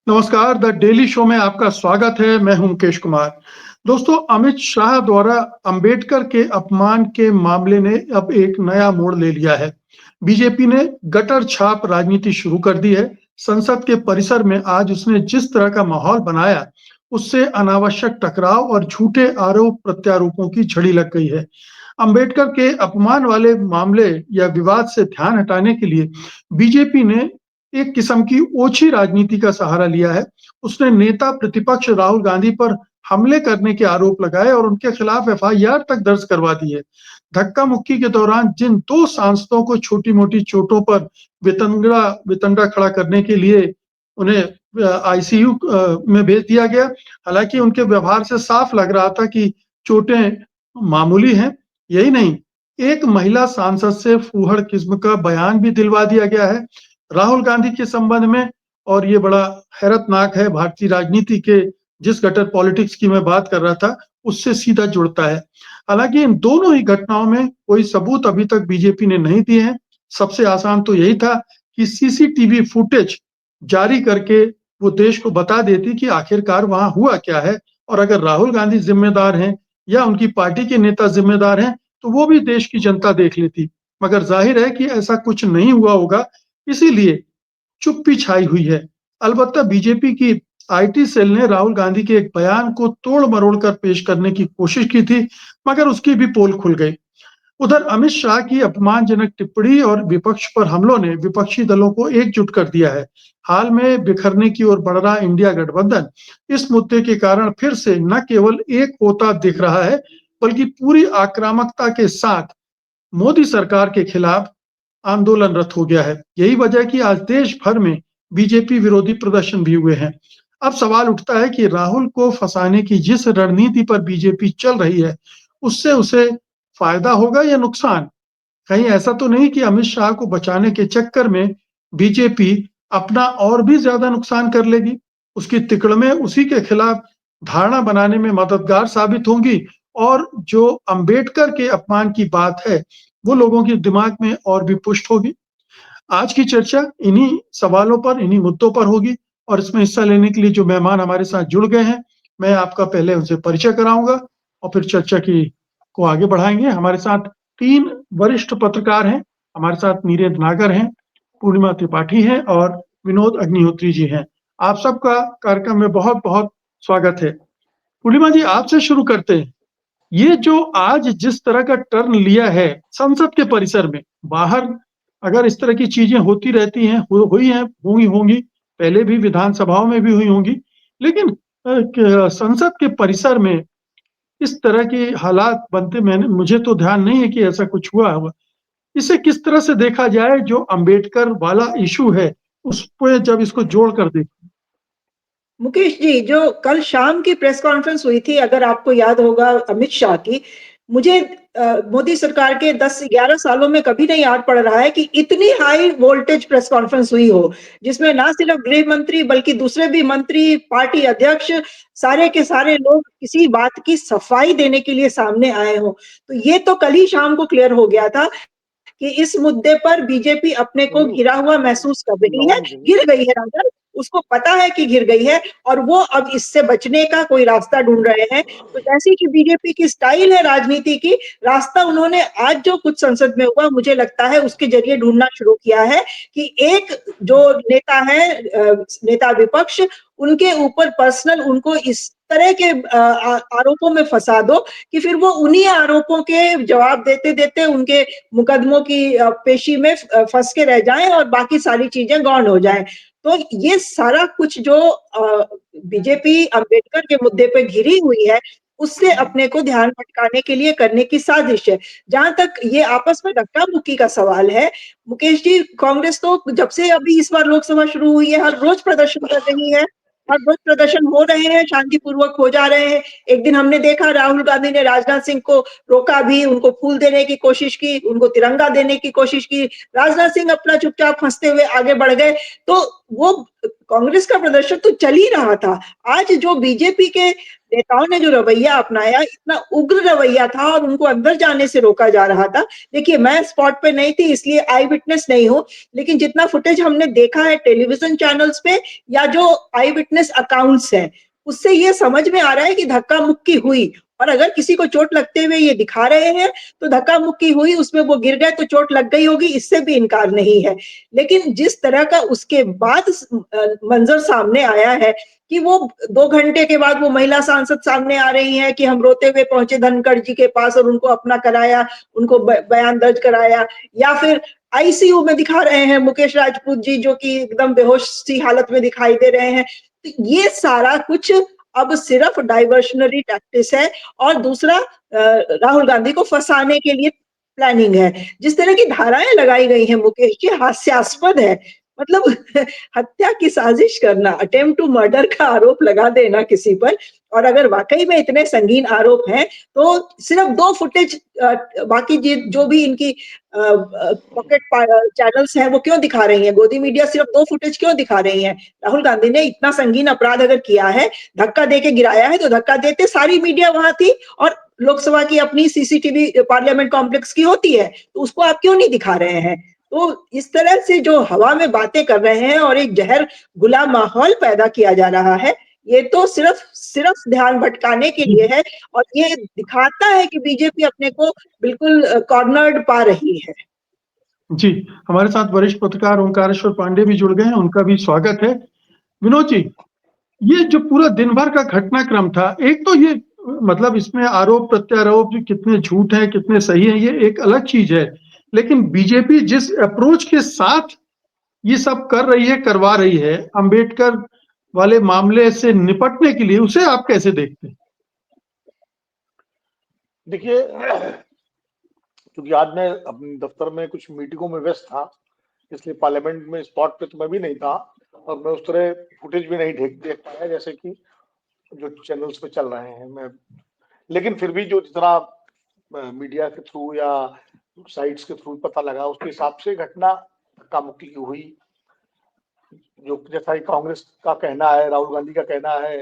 नमस्कार, the daily show में आपका स्वागत है। मैं हूं मुकेश कुमार। दोस्तों, अमित शाह द्वारा अंबेडकर के अपमान के मामले ने अब एक नया मोड़ ले लिया है। बीजेपी ने गटर छाप राजनीति शुरू कर दी है। संसद के परिसर में आज उसने जिस तरह का माहौल बनाया, उससे अनावश्यक टकराव और झूठे आरोप प्रत्यारोपों की झड़ी लग गई है। अंबेडकर के अपमान वाले मामले या विवाद से ध्यान हटाने के लिए बीजेपी ने एक किस्म की ओछी राजनीति का सहारा लिया है। उसने नेता प्रतिपक्ष राहुल गांधी पर हमले करने के आरोप लगाए और उनके खिलाफ एफआईआर तक दर्ज करवा दी है। धक्का-मुक्की के दौरान जिन 2 सांसदों को छोटी-मोटी चोटों पर वितंडा खड़ा करने के लिए उन्हें आईसीयू में भेज दिया गया। हालाँकि उनके व्यवहार से साफ लग रहा था कि चोटें मामूली हैं। यही नहीं, एक महिला सांसद से फूहड़ किस्म का बयान भी दिलवा दिया गया है। राहुल गांधी के संबंध में, और ये बड़ा हैरतनाक है, भारतीय राजनीति के जिस गटर पॉलिटिक्स की मैं बात कर रहा था, उससे सीधा जुड़ता है। हालाँकि इन दोनों ही घटनाओं में कोई सबूत अभी तक बीजेपी ने नहीं दिए हैं। सबसे आसान तो यही था कि सीसीटीवी फुटेज जारी करके वो देश को बता देती कि आखिरकार वहाँ हुआ क्या है, और अगर राहुल गांधी ज़िम्मेदार हैं या उनकी पार्टी के नेता ज़िम्मेदार हैं, तो वो भी देश की जनता देख लेती। मगर ज़ाहिर है कि ऐसा कुछ नहीं हुआ होगा, इसीलिए चुप्पी छाई हुई है। अलबत्ता बीजेपी की आईटी सेल ने राहुल गांधी के एक बयान को तोड़-मरोड़ कर पेश करने की कोशिश की थी, मगर उसकी भी पोल खुल गई। उधर अमित शाह की अपमानजनक टिप्पणी और विपक्ष पर हमलों ने विपक्षी दलों को एकजुट कर दिया है। हाल में बिखरने की ओर बढ़ रहा इंडिया गठबंधन इस मुद्दे के कारण फिर से न केवल एक होता दिख रहा है, बल्कि पूरी आक्रामकता के साथ मोदी सरकार के खिलाफ आंदोलनरत हो गया है। यही वजह है कि आज देश भर में बीजेपी विरोधी प्रदर्शन भी हुए हैं। अब सवाल उठता है कि राहुल को फंसाने की जिस रणनीति पर बीजेपी चल रही है, उससे उसे फायदा होगा या नुकसान? कहीं ऐसा तो नहीं कि अमित शाह को बचाने के चक्कर में बीजेपी अपना और भी ज़्यादा नुकसान कर लेगी? उसकी तिकड़में उसी के खिलाफ धारणा बनाने में मददगार साबित होंगी, और जो अंबेडकर के अपमान की बात है, वो लोगों के दिमाग में और भी पुष्ट होगी। आज की चर्चा इन्हीं सवालों पर, इन्हीं मुद्दों पर होगी, और इसमें हिस्सा लेने के लिए जो मेहमान हमारे साथ जुड़ गए हैं, मैं आपका पहले उनसे परिचय कराऊँगा और फिर चर्चा की को आगे बढ़ाएँगे। हमारे साथ 3 वरिष्ठ पत्रकार हैं। हमारे साथ नीरज नागर हैं, पूर्णिमा त्रिपाठी हैं और विनोद अग्निहोत्री जी हैं। आप सबका कार्यक्रम में बहुत-बहुत स्वागत है। पूर्णिमा जी, आपसे शुरू करते हैं। ये जो आज जिस तरह का टर्न लिया है संसद के परिसर में, बाहर अगर इस तरह की चीजें होती रहती हैं, हुई हैं, होंगी, पहले भी विधानसभाओं में भी हुई होंगी, लेकिन संसद के परिसर में इस तरह के हालात बनते, मैंने मुझे तो ध्यान नहीं है कि ऐसा कुछ हुआ होगा। इसे किस तरह से देखा जाए, जो अंबेडकर वाला इशू है, उस पे जब इसको जोड़ कर देखें? मुकेश जी, जो कल शाम की प्रेस कॉन्फ्रेंस हुई थी, अगर आपको याद होगा अमित शाह की, मुझे मोदी सरकार के 10-11 सालों में कभी नहीं याद पड़ रहा है कि इतनी हाई वोल्टेज प्रेस कॉन्फ्रेंस हुई हो, जिसमें ना सिर्फ गृह मंत्री बल्कि दूसरे भी मंत्री, पार्टी अध्यक्ष, सारे के सारे लोग किसी बात की सफाई देने के लिए सामने आए हों। तो ये तो कल ही शाम को क्लियर हो गया था कि इस मुद्दे पर बीजेपी अपने को घिरा हुआ महसूस कर रही है, घिर गई है रादर, उसको पता है कि घिर गई है और वो अब इससे बचने का कोई रास्ता ढूँढ रहे हैं। तो जैसी कि बीजेपी की स्टाइल है राजनीति की, रास्ता उन्होंने आज जो कुछ संसद में हुआ मुझे लगता है उसके ज़रिए ढूँढना शुरू किया है कि एक जो नेता है नेता विपक्ष, उनके ऊपर पर्सनल उनको इस तरह के आरोपों में फँसा दो कि फिर वो उन्हीं आरोपों के जवाब देते-देते उनके मुकदमों की पेशी में फँस के रह जाएँ और बाकी सारी चीज़ें गौण हो जाएँ। तो ये सारा कुछ जो बीजेपी अम्बेडकर के मुद्दे पे घिरी हुई है, उससे अपने को ध्यान भटकाने के लिए करने की साजिश है। जहाँ तक ये आपस में धक्का-मुक्की का सवाल है, मुकेश जी, कांग्रेस तो जब से अभी इस बार लोकसभा शुरू हुई है, हर रोज़ प्रदर्शन कर रही है। हर रोज़ प्रदर्शन हो रहे हैं, शांतिपूर्वक हो जा रहे हैं। एक दिन हमने देखा राहुल गांधी ने राजनाथ सिंह को रोका भी, उनको फूल देने की कोशिश की, उनको तिरंगा देने की कोशिश की। राजनाथ सिंह अपना चुपचाप हँसते हुए आगे बढ़ गए। तो वो कांग्रेस का प्रदर्शन तो चल ही रहा था। आज जो बीजेपी के नेताओं ने जो रवैया अपनाया, इतना उग्र रवैया था और उनको अंदर जाने से रोका जा रहा था। देखिए, मैं स्पॉट पे नहीं थी इसलिए आई विटनेस नहीं हूँ, लेकिन जितना फुटेज हमने देखा है टेलीविजन चैनल्स पे या जो आई विटनेस अकाउंट्स हैं, उससे ये समझ में आ रहा है कि धक्का मुक्की हुई। और अगर किसी को चोट लगते हुए ये दिखा रहे हैं तो धक्का मुक्की हुई, उसमें वो गिर गए तो चोट लग गई होगी, इससे भी इनकार नहीं है। लेकिन जिस तरह का उसके बाद मंजर सामने आया है कि वो 2 घंटे के बाद वो महिला सांसद सामने आ रही हैं कि हम रोते हुए पहुंचे धनखड़ जी के पास और उनको अपना कराया, उनको बयान दर्ज कराया, या फिर आईसीयू में दिखा रहे हैं मुकेश राजपूत जी जो कि एकदम बेहोश सी हालत में दिखाई दे रहे हैं। तो ये सारा कुछ अब सिर्फ डाइवर्शनरी टैक्टिस है और दूसरा राहुल गांधी को फंसाने के लिए प्लानिंग है। जिस तरह की धाराएं लगाई गई हैं मुकेश जी, हास्यास्पद है। मतलब हत्या की साजिश करना, अटेम्प्ट टू मर्डर का आरोप लगा देना किसी पर, और अगर वाकई में इतने संगीन आरोप हैं तो सिर्फ 2 फुटेज, बाकी जो भी इनकी पॉकेट चैनल्स हैं वो क्यों दिखा रही हैं? गोदी मीडिया सिर्फ 2 फुटेज क्यों दिखा रही है? राहुल गांधी ने इतना संगीन अपराध अगर किया है, धक्का देके गिराया है, तो धक्का देते सारी मीडिया वहां थी और लोकसभा की अपनी सीसीटीवी पार्लियामेंट कॉम्प्लेक्स की होती है, तो उसको आप क्यों नहीं दिखा रहे हैं? तो इस तरह से जो हवा में बातें कर रहे हैं और एक जहर गुलाम माहौल पैदा किया जा रहा है, ये तो सिर्फ ध्यान भटकाने के लिए है और ये दिखाता है कि बीजेपी अपने को बिल्कुल कॉर्नर्ड पा रही है। जी, हमारे साथ वरिष्ठ पत्रकार ओंकारेश्वर पांडे भी जुड़ गए हैं, उनका भी स्वागत है। विनोद जी, ये जो पूरा दिन भर का घटनाक्रम था, एक तो ये मतलब इसमें आरोप प्रत्यारोप कितने झूठ हैं, कितने सही हैं, ये एक अलग चीज है। लेकिन बीजेपी जिस अप्रोच के साथ ये सब कर रही है, करवा रही है, अंबेडकर वाले मामले से निपटने के लिए, उसे आप कैसे देखते हैं? देखिए, क्योंकि आज मैं अपने दफ्तर में कुछ मीटिंगों में व्यस्त था, इसलिए पार्लियामेंट में स्पॉट पे तो मैं भी नहीं था और मैं उस तरह फुटेज भी नहीं देख पाया जैसे कि जो चैनल्स पे चल रहे हैं। मैं लेकिन फिर भी जो जितना मीडिया के थ्रू या साइट्स के थ्रू पता लगा, उसके हिसाब से घटना धक्का मुक्की की हुई। जो जैसा कि कांग्रेस का कहना है, राहुल गांधी का कहना है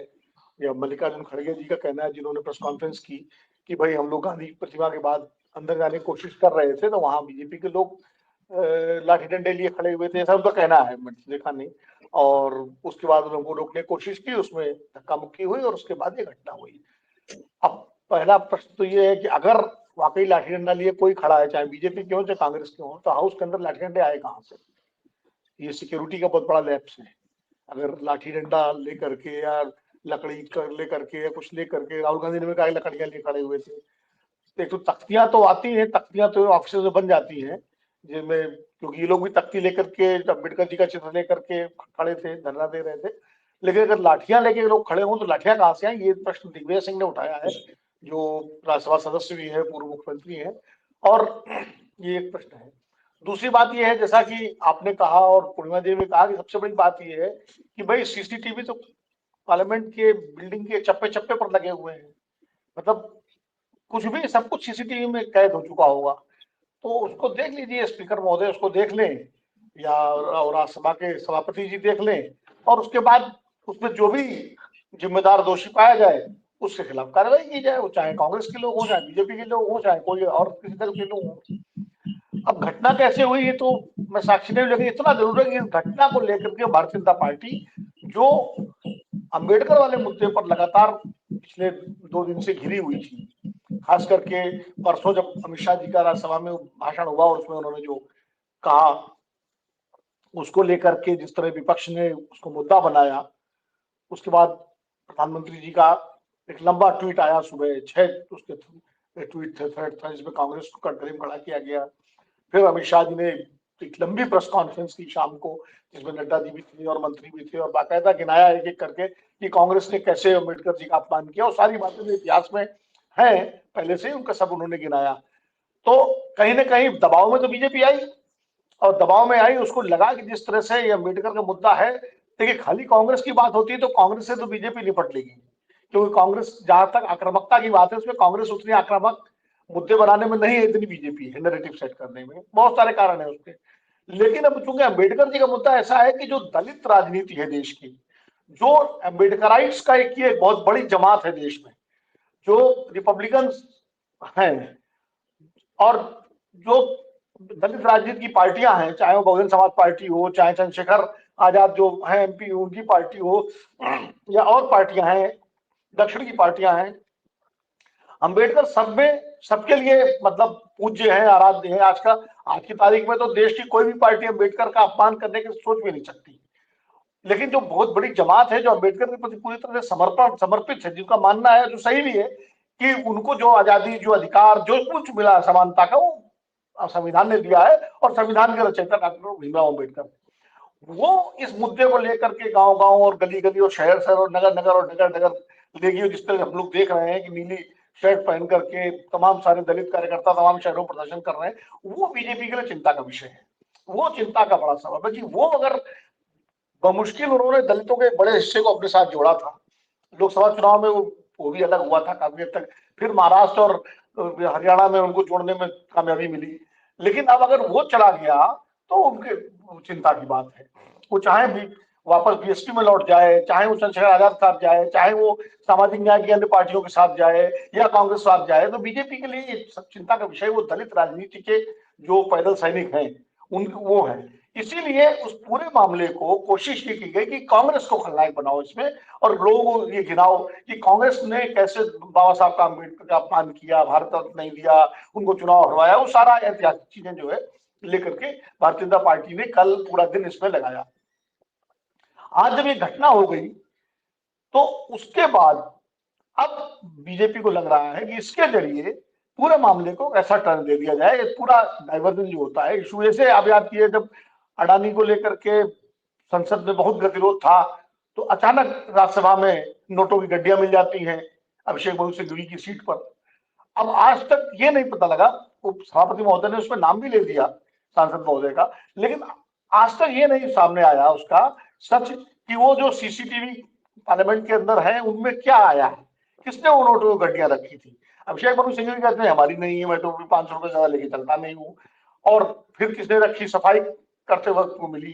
या मल्लिकार्जुन खड़गे जी का कहना है, जिन्होंने प्रेस कॉन्फ्रेंस की कि भाई हम लोग गांधी प्रतिमा के बाद अंदर जाने की कोशिश कर रहे थे, तो वहां बीजेपी के लोग लाठी डंडे लिए खड़े हुए थे, ऐसा उनका कहना है, मैंने देखा नहीं। और उसके बाद उनको रोकने की कोशिश की, उसमें धक्का मुक्की हुई और उसके बाद ये घटना हुई। अब पहला प्रश्न तो ये है कि अगर वाकई लाठी डंडा लिए कोई खड़ा है, चाहे बीजेपी क्यों चाहे कांग्रेस क्यों हो, तो हाउस के अंदर लाठी डंडे आए कहाँ से? ये सिक्योरिटी का बहुत बड़ा लैप्स है। अगर लाठी डंडा लेकर के या लकड़ी लेकर के या कुछ लेकर के, राहुल गांधी ने भी कहा लकड़ियां लिए खड़े हुए थे। एक तो तख्तियां तो आती हैं, तख्तियां तो ऑफिस में बन जाती हैं, जिनमें क्योंकि ये लोग भी तख्ती लेकर के अम्बेडकर जी का चित्र लेकर के खड़े थे, धरना दे रहे थे। लेकिन अगर लाठियां लेके लोग खड़े हों तो लाठियां कहाँ से आए? ये प्रश्न दिग्विजय सिंह ने उठाया है, जो राज्यसभा सदस्य भी है, पूर्व मुख्यमंत्री है, और ये एक प्रश्न है। दूसरी बात यह है, जैसा कि आपने कहा और पूर्णिमा देवी ने कहा, कि सबसे बड़ी बात यह है कि भाई सीसीटीवी तो पार्लियामेंट के बिल्डिंग के चप्पे चप्पे पर लगे हुए हैं। मतलब कुछ भी, सब कुछ सीसीटीवी में कैद हो चुका होगा, तो उसको देख लीजिए स्पीकर महोदय, उसको देख लें, या और राज्यसभा के सभापति जी देख लें, और उसके बाद उसमें जो भी जिम्मेदार दोषी पाया जाए उसके खिलाफ कार्रवाई की जाए, वो चाहे कांग्रेस के लोग हो, चाहे बीजेपी के लोग हो, चाहे कोई और किसी दल के लोग हो। अब घटना कैसे हुई ये तो मैं साक्षी नहीं, लेकिन इतना जरूर है कि इस घटना को लेकर के भारतीय जनता पार्टी, जो अंबेडकर वाले मुद्दे पर लगातार पिछले 2 दिन से घिरी हुई थी, खास करके परसों जब अमित शाह जी का राज्यसभा में भाषण हुआ और उसमें उन्होंने जो कहा, उसको लेकर के जिस तरह विपक्ष ने उसको मुद्दा बनाया, उसके बाद प्रधानमंत्री जी का एक लंबा ट्वीट आया सुबह 6, उसके ट्वीट थ्रेड था जिसमें कांग्रेस को कटघरे में खड़ा किया गया। फिर अमित शाह जी ने एक लंबी प्रेस कॉन्फ्रेंस की शाम को, जिसमें नड्डा जी भी थे और मंत्री भी थे, और बाकायदा गिनाया एक एक करके कि कांग्रेस ने कैसे अम्बेडकर जी का अपमान किया, और सारी बातें जो इतिहास में है पहले से उनका सब उन्होंने गिनाया। तो कहीं ना कहीं दबाव में तो बीजेपी आई, और दबाव में आई, उसको लगा कि जिस तरह से ये अम्बेडकर का मुद्दा है, देखिए खाली कांग्रेस की बात होती है तो कांग्रेस से तो बीजेपी निपट लेगी, क्योंकि कांग्रेस, जहां तक आक्रामकता की बात है, उसमें कांग्रेस उतनी आक्रामक मुद्दे बनाने में नहीं है, इतनी बीजेपी है नैरेटिव सेट करने में, बहुत सारे कारण है उसके। लेकिन अब चूंकि अम्बेडकर जी का मुद्दा ऐसा है कि जो दलित राजनीति है देश की, जो अम्बेडकराइट्स का एक ये बहुत बड़ी जमात है देश में, जो रिपब्लिकन हैं और जो दलित राजनीति की पार्टियां हैं, चाहे वो बहुजन समाज पार्टी हो, चाहे चंद्रशेखर आजाद जो है एमपी उनकी पार्टी हो, या और पार्टियां हैं, दक्षिण की पार्टियां हैं, अंबेडकर सब में सबके लिए मतलब पूज्य है, आराध्य है। आज की तारीख में तो देश की कोई भी पार्टी अंबेडकर का अपमान करने की सोच भी नहीं सकती। लेकिन जो बहुत बड़ी जमात है जो अंबेडकर के प्रति पूरी तरह से समर्पित है, जिनका मानना है, जो सही भी है, कि उनको जो आजादी, जो अधिकार, जो कुछ मिला समानता का, वो संविधान ने दिया है और संविधान के रचयिता डॉक्टर भीमराव अम्बेडकर, वो इस मुद्दे को लेकर के गांव गांव और गली गली और शहर शहर और नगर नगर और नगर नगर लेगी। जिस तरह हम लोग देख रहे हैं कि नीली शर्ट पहन करके तमाम सारे दलित कार्यकर्ता तमाम शहरों में प्रदर्शन कर रहे हैं, वो बीजेपी के लिए चिंता का विषय है, वो चिंता का बड़ा सबब है कि वो अगर बमुश्किल उन्होंने दलितों के बड़े हिस्से को अपने साथ जोड़ा था लोकसभा चुनाव में, वो भी अलग हुआ था काफी हद तक, फिर महाराष्ट्र और हरियाणा में उनको जोड़ने में कामयाबी मिली, लेकिन अब अगर वो चला गया तो उनके चिंता की बात है। वो चाहे भी वापस बीएसपी में लौट जाए, चाहे वो चंद्रशेखर आजाद के साथ जाए, चाहे वो सामाजिक न्याय की अन्य पार्टियों के साथ जाए या कांग्रेस साथ जाए, तो बीजेपी के लिए सब चिंता का विषय वो दलित राजनीति के जो पैदल सैनिक हैं उन वो है। इसीलिए उस पूरे मामले को कोशिश ये की गई कि कांग्रेस को खलनायक बनाओ इसमें, और लोग ये गिनाओ कि कांग्रेस ने कैसे बाबा साहब का अम्बेडकर का अपमान किया, भारत रत्न नहीं दिया, उनको चुनाव हरवाया, वो सारा ऐतिहासिक चीजें जो है लेकर के भारतीय जनता पार्टी ने कल पूरा दिन इसमें लगाया। आज जब ये घटना हो गई तो उसके बाद अब बीजेपी को लग रहा है कि इसके जरिए पूरे मामले को ऐसा टर्न दे दिया जाए, पूरा डाइवर्जन जो होता है इशू। जैसे आप याद किए जब अडानी को लेकर के संसद में बहुत गतिरोध था, तो अचानक राज्यसभा में नोटों की गड्डियां मिल जाती हैं अभिषेक मनु सिंघवी की सीट पर। अब आज तक ये नहीं पता लगा, उप सभापति महोदय ने उसमें नाम भी ले दिया सांसद महोदय का, लेकिन आज तक ये नहीं सामने आया उसका सच कि वो जो सीसीटीवी पार्लियामेंट के अंदर है उनमें क्या आया है, किसने वो नोटों की गड्डियां रखी थी। अभिषेक मनु सिंघवी कहते हैं हमारी नहीं है, मैं तो 500 रुपए ज्यादा लेके चलता नहीं हूँ, और फिर किसने रखी, सफाई करते वक्त वो मिली,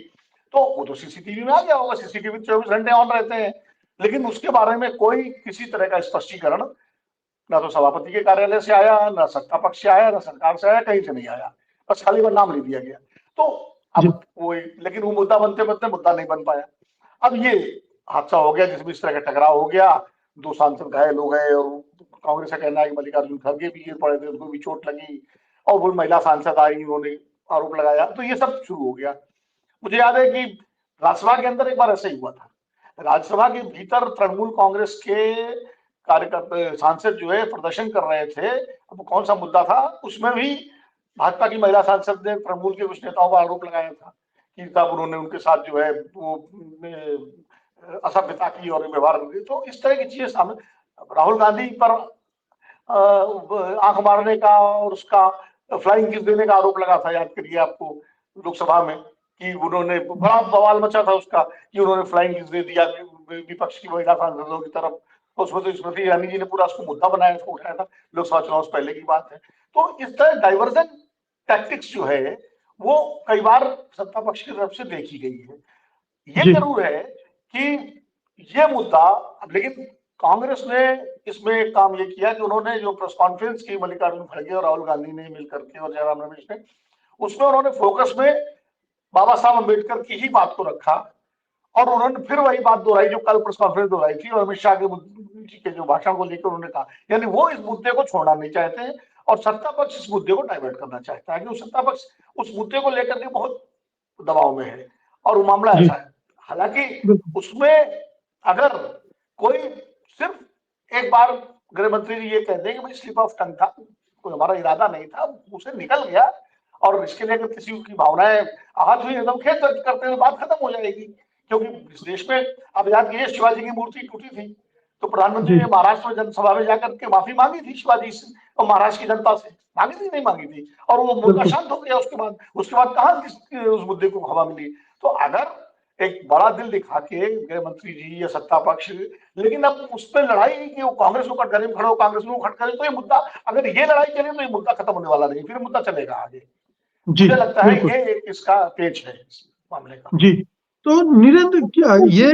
तो वो तो सीसीटीवी में आ गया होगा, सीसीटीवी 24 घंटे ऑन रहते हैं, लेकिन उसके बारे में कोई किसी तरह का स्पष्टीकरण ना तो सभापति के कार्यालय से आया, ना सत्ता पक्ष से आया, ना सरकार से आया, कहीं से नहीं आया, बस खाली वो नाम ले दिया गया। तो अब वो, लेकिन वो मुद्दा बनते बनते मुद्दा नहीं बन पाया। अब ये हादसा हो गया जिसमें इस तरह का टकराव हो गया, 2 सांसद घायल हो गए, और कांग्रेस का कहना है कि मल्लिकार्जुन खड़गे भी गिर पड़े थे, उनको भी चोट लगी, और वो महिला सांसद आई, उन्होंने आरोप लगाया, तो ये सब शुरू हो गया। मुझे याद है कि राज्यसभा के अंदर एक बार ऐसा ही हुआ था, राज्यसभा के भीतर तृणमूल कांग्रेस के कार्यकर्ता सांसद जो है प्रदर्शन कर रहे थे, अब कौन सा मुद्दा था, उसमें भी भाजपा की महिला सांसद ने तृणमूल के कुछ नेताओं पर आरोप लगाया था कि तब उन्होंने उनके साथ जो है वो असभ्यता की और व्यवहार की। तो इस तरह की चीजें सामने, राहुल गांधी पर आंख मारने का और उसका फ्लाइंग किस देने का आरोप लगा था, याद करिए आपको लोकसभा में, कि उन्होंने बड़ा बवाल मचा था उसका कि उन्होंने फ्लाइंग किस दे दिया विपक्ष की महिला सांसदों की तरफ। तो उसमें तो स्मृति ईरानी जी ने पूरा उसको मुद्दा बनाया, उसको उठाया था, लोकसभा चुनाव से पहले की बात है। तो इस तरह डाइवर्जन टैक्टिक्स जो है वो कई बार सत्ता पक्ष की तरफ से देखी गई है। ये जरूर है कि ये मुद्दा, लेकिन कांग्रेस ने इसमें एक काम ये किया कि उन्होंने जो प्रेस कॉन्फ्रेंस की मल्लिकार्जुन खड़गे और राहुल गांधी ने मिलकर के और जयराम रमेश ने, उसमें उन्होंने फोकस में बाबा साहब अम्बेडकर की ही बात को रखा, और उन्होंने फिर वही बात दोहराई जो कल प्रेस कॉन्फ्रेंस दोहराई थी, और अमित शाह के जो भाषण को लेकर उन्होंने कहा, यानी वो इस मुद्दे को छोड़ना नहीं चाहते हैं और सत्ता पक्ष इस मुद्दे को डाइवर्ट करना चाहता है, कि सत्ता पक्ष उस मुद्दे को लेकर के बहुत दबाव में है, और वो मामला ऐसा है। हालांकि उसमें अगर कोई सिर्फ एक बार गृह मंत्री जी ये कह दें कि भाई स्लिप ऑफ टंग था, कोई हमारा इरादा नहीं था, उसे निकल गया, और इसके लिए अगर किसी की भावनाएं आहत हुई एकदम खेत दर्ज करते हुए बात खत्म हो जाएगी। क्योंकि इस देश में आप याद कीजिए शिवाजी की मूर्ति टूटी थी, तो प्रधानमंत्री ने महाराष्ट्र में जनसभा में जाकर के माफी मांगी थी शिवाजी से और महाराष्ट्र की जनता से, मांगी थी नहीं मांगी थी, और वो मुद्दा शांत हो गया। उसके बाद कहाँ उस मुद्दे को हवा मिली। तो अगर एक बड़ा दिल दिखा के गृह मंत्री जी या सत्ता पक्ष, लेकिन अब उस पर लड़ाई कि वो कांग्रेस को कटघरे में खड़े हो, कांग्रेस को खटखरे, तो ये मुद्दा, अगर ये लड़ाई चले तो ये मुद्दा खत्म होने वाला नहीं, फिर मुद्दा चलेगा आगे। मुझे लगता है ये इसका पेच है इस मामले का। जी, तो नीरेंद्र क्या ये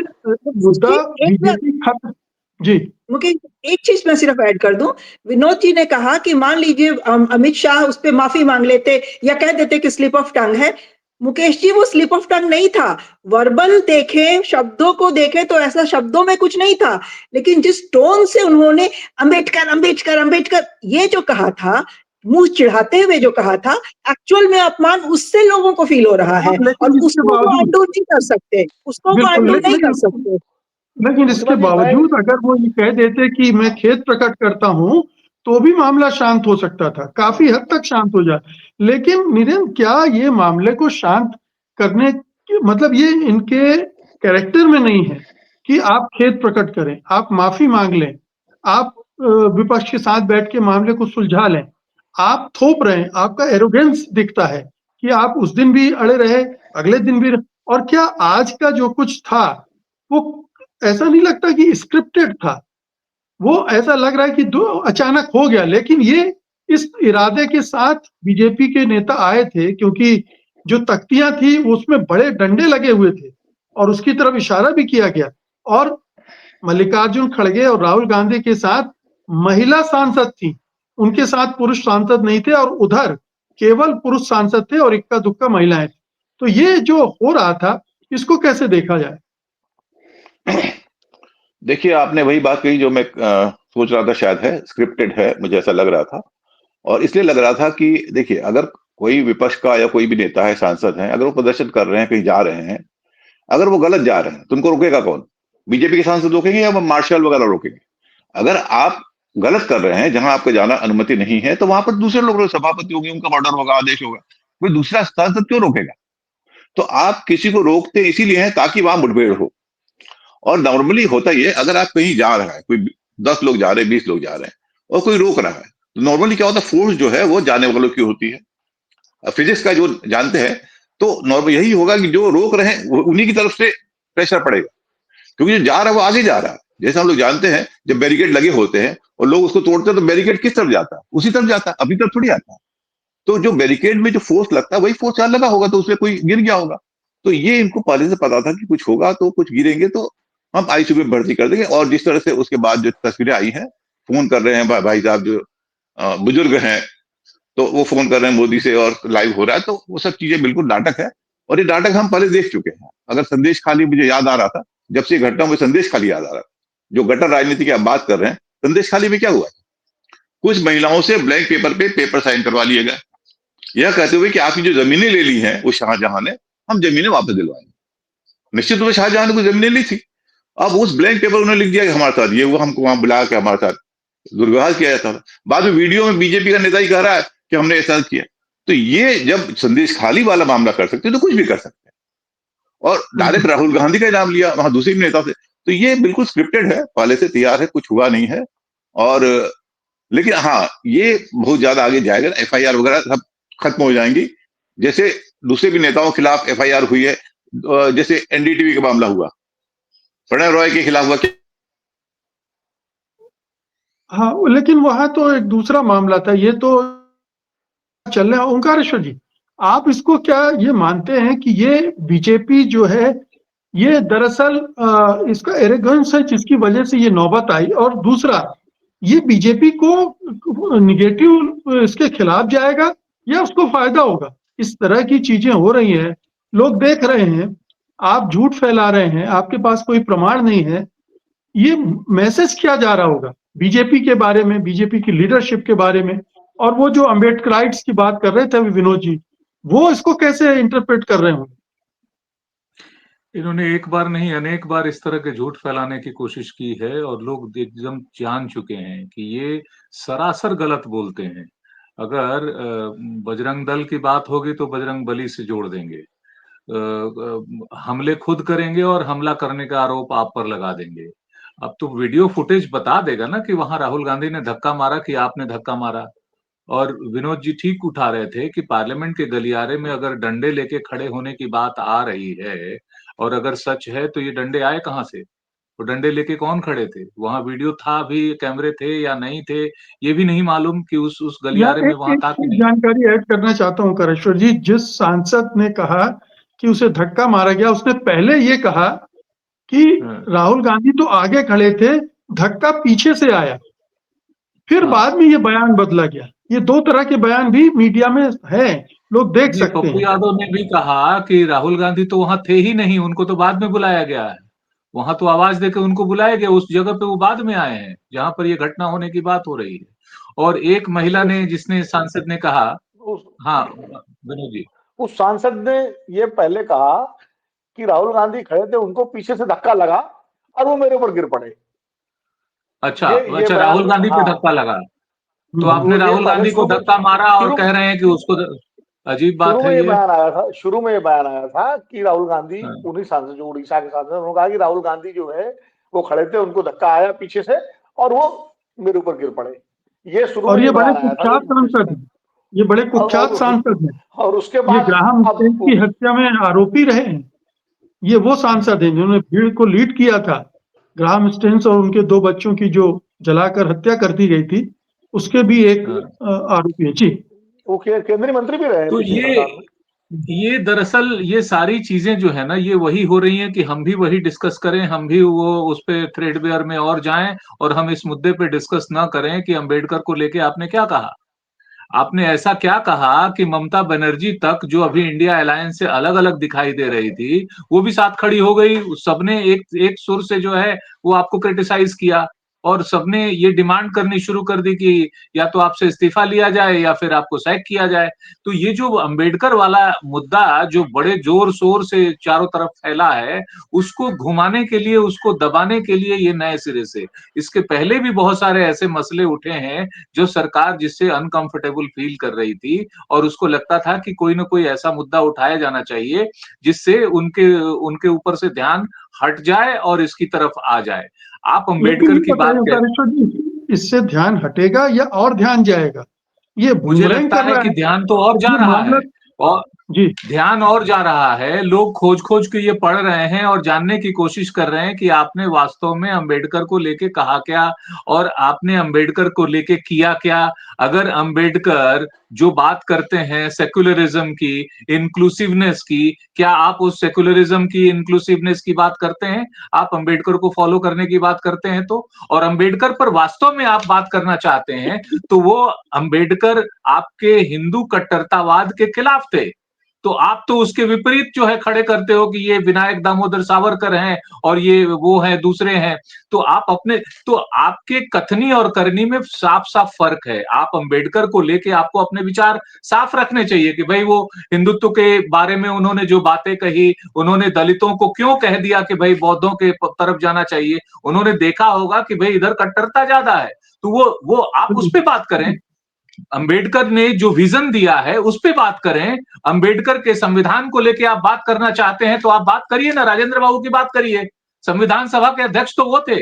मुद्दा एक बार बीजेपी खत्म? जी मुकेश, एक चीज मैं सिर्फ ऐड कर दूं। विनोद जी ने कहा कि मान लीजिए अमित शाह उस पर माफी मांग लेते या कह देते कि स्लिप ऑफ टंग है। मुकेश जी, वो स्लिप ऑफ टंग नहीं था। वर्बल देखें, शब्दों को देखें तो ऐसा शब्दों में कुछ नहीं था, लेकिन जिस टोन से उन्होंने अंबेडकर अंबेडकर अंबेडकर ये जो कहा था, मुंह चिढ़ाते हुए जो कहा था, एक्चुअल में अपमान उससे लोगों को फील हो रहा है, और लेकिन इसके उसको वो बावजूद अंडू नहीं कर सकते, उसको वो बिल्कुल, अंडू नहीं कर सकते। लेकिन इसके प्रतिभा जी, मैं बावजूद अगर वो ये कह देते कि मैं खेद प्रकट करता हूं, तो भी मामला शांत हो सकता था, काफी हद तक शांत हो जाए। लेकिन नीरेंद्र, क्या ये मामले को शांत करने मतलब ये इनके कैरेक्टर में नहीं है कि आप खेद प्रकट करें, आप माफी मांग लें, आप विपक्ष के साथ बैठ के मामले को सुलझा लें। आप थोप रहे हैं, आपका एरोगेंस दिखता है कि आप उस दिन भी अड़े रहे, अगले दिन भी और क्या आज का जो कुछ था वो ऐसा नहीं लगता कि स्क्रिप्टेड था। वो ऐसा लग रहा है कि दो अचानक हो गया, लेकिन ये इस इरादे के साथ बीजेपी के नेता आए थे, क्योंकि जो तख्तियां थी उसमें बड़े डंडे लगे हुए थे और उसकी तरफ इशारा भी किया गया। और मल्लिकार्जुन खड़गे और राहुल गांधी के साथ महिला सांसद थी, उनके साथ पुरुष सांसद नहीं थे, और उधर केवल पुरुष सांसद थे और इक्का दुक्का महिलाएं थी। तो ये जो हो रहा था, इसको कैसे देखा जाए? देखिए, आपने वही बात कही जो मैं सोच रहा था, शायद है स्क्रिप्टेड है, मुझे ऐसा लग रहा था। और इसलिए लग रहा था कि देखिए, अगर कोई विपक्ष का या कोई भी नेता है, सांसद है, अगर वो प्रदर्शन कर रहे हैं, कहीं जा रहे हैं, अगर वो गलत जा रहे हैं तो उनको रोकेगा कौन? बीजेपी के सांसद रोकेंगे या मार्शल वगैरह रोकेंगे? अगर आप गलत कर रहे हैं, जहां आपको जाना अनुमति नहीं है, तो वहां पर दूसरे लोग, सभापति होंगे, उनका ऑर्डर होगा, आदेश होगा, कोई दूसरा सांसद क्यों रोकेगा? तो आप किसी को रोकते इसीलिए हैं ताकि वहां मुठभेड़ हो। और नॉर्मली होता ही है, अगर आप कहीं जा रहा है, कोई 10 लोग जा रहे हैं, 20 लोग जा रहे हैं और कोई रोक रहा है, तो नॉर्मली क्या होता है, फोर्स जो है वो जाने वालों की होती है। फिजिक्स का जो जानते हैं, तो नॉर्मल यही होगा कि जो रोक रहे हैं उन्हीं की तरफ से प्रेशर पड़ेगा, क्योंकि जो जा रहा है वो आगे जा रहा है। जैसे हम लोग जानते हैं, जब बैरिकेड लगे होते हैं और लोग उसको तोड़ते हैं, तो बैरिकेड किस तरफ जाता है? उसी तरफ जाता है, अभी तरफ थोड़ी आता है। तो जो बैरिकेड में जो फोर्स लगता है, वही फोर्स यहाँ लगा होगा, तो उसमें कोई गिर गया होगा। तो ये इनको पहले से पता था कि कुछ होगा, तो कुछ गिरेंगे तो हम आईसीयू में भर्ती कर देंगे। और जिस तरह से उसके बाद जो तस्वीरें आई हैं, फोन कर रहे हैं भाई साहब जो बुजुर्ग हैं, तो वो फोन कर रहे हैं मोदी से और लाइव हो रहा है, तो वो सब चीजें बिल्कुल नाटक है। और ये नाटक हम पहले देख चुके हैं। अगर संदेश खाली, मुझे याद आ रहा था, जब से ये घटना, मुझे संदेश खाली याद आ रहा था। जो गटर राजनीति की आप बात कर रहे हैं, संदेश खाली में क्या हुआ? कुछ महिलाओं से ब्लैंक पेपर पे पेपर साइन करवा लिए गए, यह कहते हुए कि आपकी जो जमीनें ले ली हैं उस शाहजहां ने, हम जमीनें वापस दिलवाएंगे। निश्चित रूप से शाहजहां ने कुछ जमीनें ली थी। अब उस ब्लैंक पेपर उन्होंने लिख दिया कि हमारे साथ ये, वो हमको वहां बुला के हमारे साथ दुर्व्यवहार किया जाता था। बाद में वीडियो में बीजेपी का नेता ही कह रहा है कि हमने ऐसा किया। तो ये जब संदेश खाली वाला मामला कर सकते हैं, तो कुछ भी कर सकते हैं। और डायरेक्ट राहुल गांधी का नाम लिया वहां दूसरे नेता से, तो ये बिल्कुल स्क्रिप्टेड है, पहले से तैयार है, कुछ हुआ नहीं है। और लेकिन हाँ, ये बहुत ज्यादा आगे जाएगा, एफआईआर वगैरह सब खत्म हो जाएंगी। जैसे दूसरे भी नेताओं के खिलाफ एफआईआर हुई है, जैसे एनडीटीवी का मामला हुआ, प्रणय रॉय के खिलाफ हुआ। हाँ, लेकिन वहां तो एक दूसरा मामला था, ये तो चल रहा है। ओंकारेश्वर जी, आप इसको क्या ये मानते हैं कि ये बीजेपी जो है, ये दरअसल इसका एरोगेंस है जिसकी वजह से ये नौबत आई, और दूसरा ये बीजेपी को निगेटिव इसके खिलाफ जाएगा या उसको फायदा होगा? इस तरह की चीजें हो रही हैं, लोग देख रहे हैं, आप झूठ फैला रहे हैं, आपके पास कोई प्रमाण नहीं है। ये मैसेज क्या जा रहा होगा बीजेपी के बारे में, बीजेपी की लीडरशिप के बारे में? और वो जो अम्बेडकराइट्स की बात कर रहे थे विनोद जी, वो इसको कैसे इंटरप्रेट कर रहे होंगे? इन्होंने एक बार नहीं अनेक बार इस तरह के झूठ फैलाने की कोशिश की है और लोग एकदम जान चुके हैं कि ये सरासर गलत बोलते हैं। अगर बजरंग दल की बात होगी तो बजरंग बली से जोड़ देंगे। हमले खुद करेंगे और हमला करने का आरोप आप पर लगा देंगे। अब तो वीडियो फुटेज बता देगा ना कि वहां राहुल गांधी ने धक्का मारा कि आपने धक्का मारा। और विनोद जी ठीक उठा रहे थे कि पार्लियामेंट के गलियारे में अगर डंडे लेके खड़े होने की बात आ रही है और अगर सच है तो ये डंडे आए कहाँ से? वो डंडे लेके कौन खड़े थे? वहां वीडियो था भी, कैमरे थे या नहीं थे, ये भी नहीं मालूम कि उस या गलियारे में एक वहां एक था कि एक नहीं। जानकारी ऐड करना चाहता हूं करेश्वर जी, जिस सांसद ने कहा कि उसे धक्का मारा गया, उसने पहले ये कहा कि राहुल गांधी तो आगे खड़े थे, धक्का पीछे से आया। फिर बाद में ये बयान बदला गया। ये 2 तरह के बयान भी मीडिया में हैं, लोग देख नहीं, सकते पप्पू हैं। यादव ने भी कहा कि राहुल गांधी तो वहां थे ही नहीं, उनको तो बाद में बुलाया गया है। वहां तो आवाज देकर उनको बुलाया गया, उस जगह पे वो बाद में आए हैं जहां पर ये घटना होने की बात हो रही है। और एक महिला ने, जिसने सांसद ने कहा, उस हाँ विनोद जी, उस सांसद ने ये पहले कहा कि राहुल गांधी खड़े थे, उनको पीछे से धक्का लगा और वो मेरे ऊपर गिर पड़े। अच्छा ये अच्छा, बयान, राहुल गांधी पे हाँ, धक्का लगा, तो आपने वो ये राहुल पहले गांधी को धक्का मारा और शुरू कह रहे हैं कि उसको अजीब बात है ये। शुरू में ये बयान आया था कि राहुल गांधी, हाँ, उन्हीं सांसद जो उड़ीसा के सांसद, उन्होंने कहा कि राहुल गांधी जो है वो खड़े थे, उनको धक्का आया पीछे से और वो मेरे ऊपर गिर पड़े। ये शुरू और में ये ये बड़े बयान आया था कुख्यात जब सांसद हैं, ये बड़े कुख्यात सांसद हैं। और उसके ये बाद ग्राहम अब स्टेट की हत्या में आरोपी रहे हैं। ये वो सांसद हैं जिन्होंने भीड़ को लीड किया था। ग्राहम स्टेन्स और उनके 2 बच्चों की जो जलाकर हत्या कर दी गई थी, उसके भी एक हाँ। आरोपी है। जी। वो केंद्रीय मंत्री भी रहे हैं तो पिछली सरकार में। ये दरअसल ये सारी चीजें जो है ना, ये वही हो रही हैं कि हम भी वही डिस्कस करें, हम भी वो उस पे थ्रेडवेयर में और जाएं, और हम इस मुद्दे पे डिस्कस ना करें कि अंबेडकर को लेके आपने क्या कहा। आपने ऐसा क्या कहा कि ममता बनर्जी तक, जो अभी इंडिया अलायंस से अलग अलग दिखाई दे रही थी, वो भी साथ खड़ी हो गई। सबने एक एक सुर से जो है वो आपको क्रिटिसाइज किया, और सबने ये डिमांड करनी शुरू कर दी कि या तो आपसे इस्तीफा लिया जाए या फिर आपको सैक किया जाए। तो ये जो अंबेडकर वाला मुद्दा जो बड़े जोर शोर से चारों तरफ फैला है, उसको घुमाने के लिए, उसको दबाने के लिए ये नए सिरे से, इसके पहले भी बहुत सारे ऐसे मसले उठे हैं जो सरकार जिससे अनकंफर्टेबल फील कर रही थी, और उसको लगता था कि कोई ना कोई ऐसा मुद्दा उठाया जाना चाहिए जिससे उनके उनके ऊपर से ध्यान हट जाए और इसकी तरफ आ जाए। आप लेकिन अंबेडकर ये की बात बताइए कह, ओंकारेश्वर जी, इससे ध्यान हटेगा या और ध्यान जाएगा? ये मुझे बूमरैंग लगता कर है रहा कि है। ध्यान तो और जा ये रहा मामला। है, और जी। ध्यान और जा रहा है। लोग खोज खोज के ये पढ़ रहे हैं और जानने की कोशिश कर रहे हैं कि आपने वास्तव में अंबेडकर को लेके कहा क्या, और आपने अंबेडकर को लेके किया क्या। अगर अंबेडकर जो बात करते हैं सेक्युलरिज्म की, इंक्लूसिवनेस की, क्या आप उस सेक्युलरिज्म की, इंक्लूसिवनेस की बात करते हैं? आप अंबेडकर को फॉलो करने की बात करते हैं तो, और अंबेडकर पर वास्तव में आप बात करना चाहते हैं तो वो अंबेडकर आपके हिंदू कट्टरतावाद के खिलाफ थे। तो आप तो उसके विपरीत जो है खड़े करते हो कि ये विनायक दामोदर सावरकर हैं और ये वो हैं, दूसरे हैं। तो आप अपने, तो आपके कथनी और करनी में साफ साफ फर्क है। आप अंबेडकर को लेके आपको अपने विचार साफ रखने चाहिए कि भाई वो हिंदुत्व के बारे में उन्होंने जो बातें कही, उन्होंने दलितों को क्यों कह दिया कि भाई बौद्धों के तरफ जाना चाहिए, उन्होंने देखा होगा कि भाई इधर कट्टरता ज्यादा है, तो वो आप उस पर बात करें। अंबेडकर ने जो विजन दिया है उस पे बात करें। अंबेडकर के संविधान को लेके आप बात करना चाहते हैं तो आप बात करिए ना, राजेंद्र बाबू की बात करिए। संविधान सभा के अध्यक्ष तो वो थे,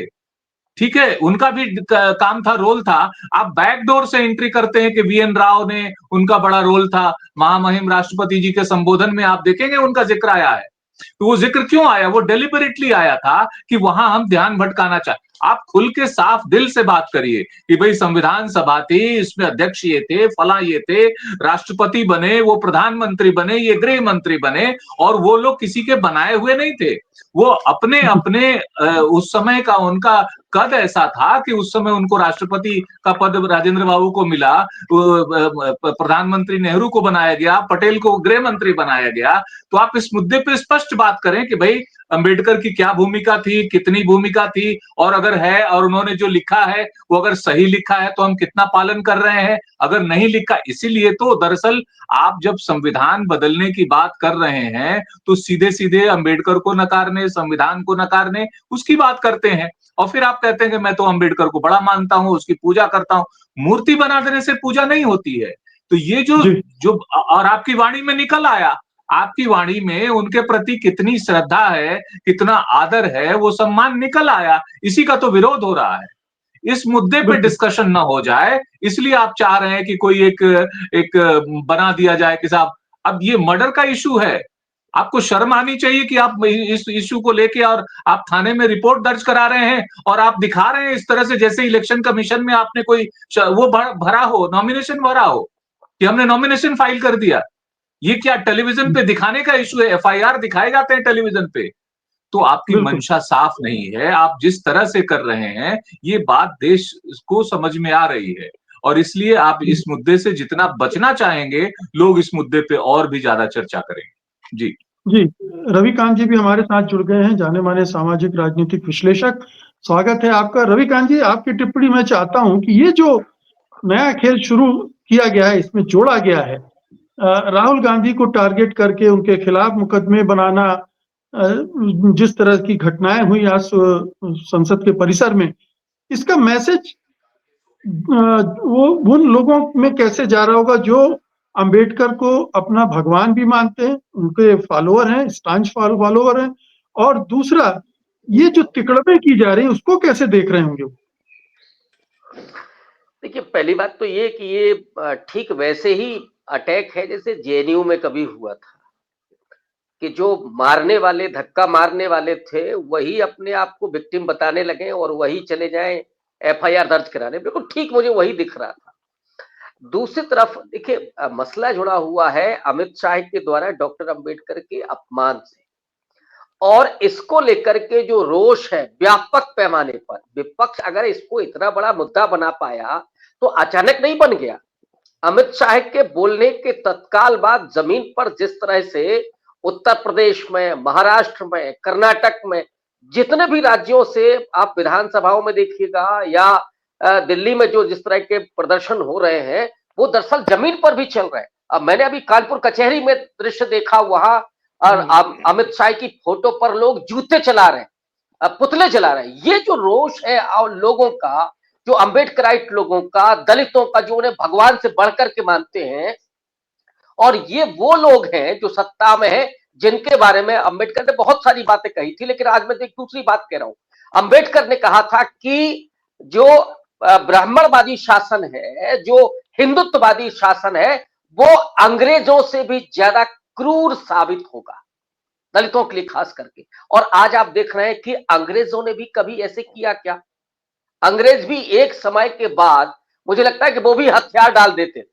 ठीक है, उनका भी काम था, रोल था। आप बैकडोर से एंट्री करते हैं कि वीएन राव ने, उनका बड़ा रोल था। महामहिम राष्ट्रपति जी के संबोधन में आप देखेंगे उनका जिक्र आया है। तो वो जिक्र क्यों आया? वो डेलिबरेटली आया था कि वहां हम ध्यान भटकाना चाहते। आप खुल के साफ दिल से बात करिए कि भाई संविधान सभा थी, इसमें अध्यक्ष ये थे, फला ये थे, राष्ट्रपति बने, वो प्रधानमंत्री बने, ये गृह मंत्री बने, और वो लोग किसी के बनाए हुए नहीं थे। वो अपने अपने उस समय का उनका कद ऐसा था कि उस समय उनको राष्ट्रपति का पद राजेंद्र बाबू को मिला, प्रधानमंत्री नेहरू को बनाया गया, पटेल को गृह मंत्री बनाया गया। तो आप इस मुद्दे पे स्पष्ट बात करें कि भाई अंबेडकर की क्या भूमिका थी, कितनी भूमिका थी, और अगर है और उन्होंने जो लिखा है वो अगर सही लिखा है तो हम कितना पालन कर रहे हैं, अगर नहीं लिखा। इसीलिए तो दरअसल आप जब संविधान बदलने की बात कर रहे हैं तो सीधे सीधे अंबेडकर को नकारने, संविधान को नकारने, उसकी बात करते हैं। और फिर आप कहते हैं कि मैं तो अंबेडकर को बड़ा मानता हूं, उसकी पूजा करता हूं। मूर्ति बना देने से पूजा नहीं होती है। तो ये जो जी। जो और आपकी वाणी में निकल आया, आपकी वाणी में उनके प्रति कितनी श्रद्धा है, कितना आदर है, वो सम्मान निकल आया। इसी का तो विरोध हो रहा है। इस मुद्दे पे बिल्कुल। डिस्कशन ना हो जाए, इसलिए आप चाह रहे हैं कि कोई एक एक बना दिया जाए कि साहब अब ये मर्डर का इशू है। आपको शर्म आनी चाहिए कि आप इस इशू को लेके और आप थाने में रिपोर्ट दर्ज करा रहे हैं और आप दिखा रहे हैं इस तरह से जैसे इलेक्शन कमीशन में आपने कोई वो भरा हो, नॉमिनेशन भरा हो कि हमने नॉमिनेशन फाइल कर दिया। ये क्या टेलीविजन पे दिखाने का इशू है? एफआईआर दिखाए जाते हैं टेलीविजन पे। तो आपकी बिल्कुल। मंशा साफ नहीं है। आप जिस तरह से कर रहे हैं, ये बात देश को समझ में आ रही है और इसलिए आप इस मुद्दे से जितना बचना चाहेंगे, लोग इस मुद्दे पे और भी ज्यादा चर्चा करेंगे। जी। जी, रविकांत जी भी हमारे साथ जुड़ गए हैं, जाने-माने सामाजिक राजनीतिक विश्लेषक। स्वागत है आपका। रविकांत जी, आपकी टिप्पणी मैं चाहता हूं कि ये जो नया खेल शुरू किया गया है, इसमें जोड़ा गया है राहुल गांधी को टारगेट करके उनके खिलाफ मुकदमे बनाना, जिस तरह की घटनाएं हुई आज संसद के परिसर में, इसका मैसेज वो उन लोगों में कैसे जा रहा होगा जो अंबेडकर को अपना भगवान भी मानते हैं, उनके फॉलोअर हैं, स्टांच फॉलोअर हैं, और दूसरा ये जो तिकड़में की जा रही है उसको कैसे देख रहे होंगे? देखिए, पहली बात तो ये कि ये ठीक वैसे ही अटैक है जैसे जेएनयू में कभी हुआ था कि जो मारने वाले, धक्का मारने वाले थे, वही अपने आप को विक्टिम बताने लगे और वही चले जाएं एफआईआर दर्ज कराने। बिल्कुल ठीक मुझे वही दिख रहा था। दूसरी तरफ देखिए, मसला जुड़ा हुआ है अमित शाह के द्वारा डॉक्टर अंबेडकर के अपमान से, और इसको लेकर के जो रोष है व्यापक पैमाने पर, विपक्ष अगर इसको इतना बड़ा मुद्दा बना पाया तो अचानक नहीं बन गया। अमित शाह के बोलने के तत्काल बाद जमीन पर जिस तरह से उत्तर प्रदेश में, महाराष्ट्र में, कर्नाटक में, जितने भी राज्यों से आप विधानसभाओं में देखिएगा या दिल्ली में जो जिस तरह के प्रदर्शन हो रहे हैं, वो दरअसल जमीन पर भी चल रहे हैं। अब मैंने अभी कानपुर कचहरी में दृश्य देखा, वहां और अमित शाह की फोटो पर लोग जूते चला रहे हैं, पुतले जला रहे हैं। ये जो रोष है और लोगों का, जो अंबेडकराइट लोगों का, दलितों का, जो उन्हें भगवान से बढ़कर के मानते हैं, और ये वो लोग हैं जो सत्ता में हैं, जिनके बारे में अंबेडकर ने बहुत सारी बातें कही थी। लेकिन आज मैं एक दूसरी बात कह रहा हूं। अंबेडकर ने कहा था कि जो ब्राह्मणवादी शासन है, जो हिंदुत्ववादी शासन है, वो अंग्रेजों से भी ज्यादा क्रूर साबित होगा, दलितों के लिए खास करके। और आज आप देख रहे हैं कि अंग्रेजों ने भी कभी ऐसे किया क्या? अंग्रेज भी एक समय के बाद, मुझे लगता है कि वो भी हथियार डाल देते थे।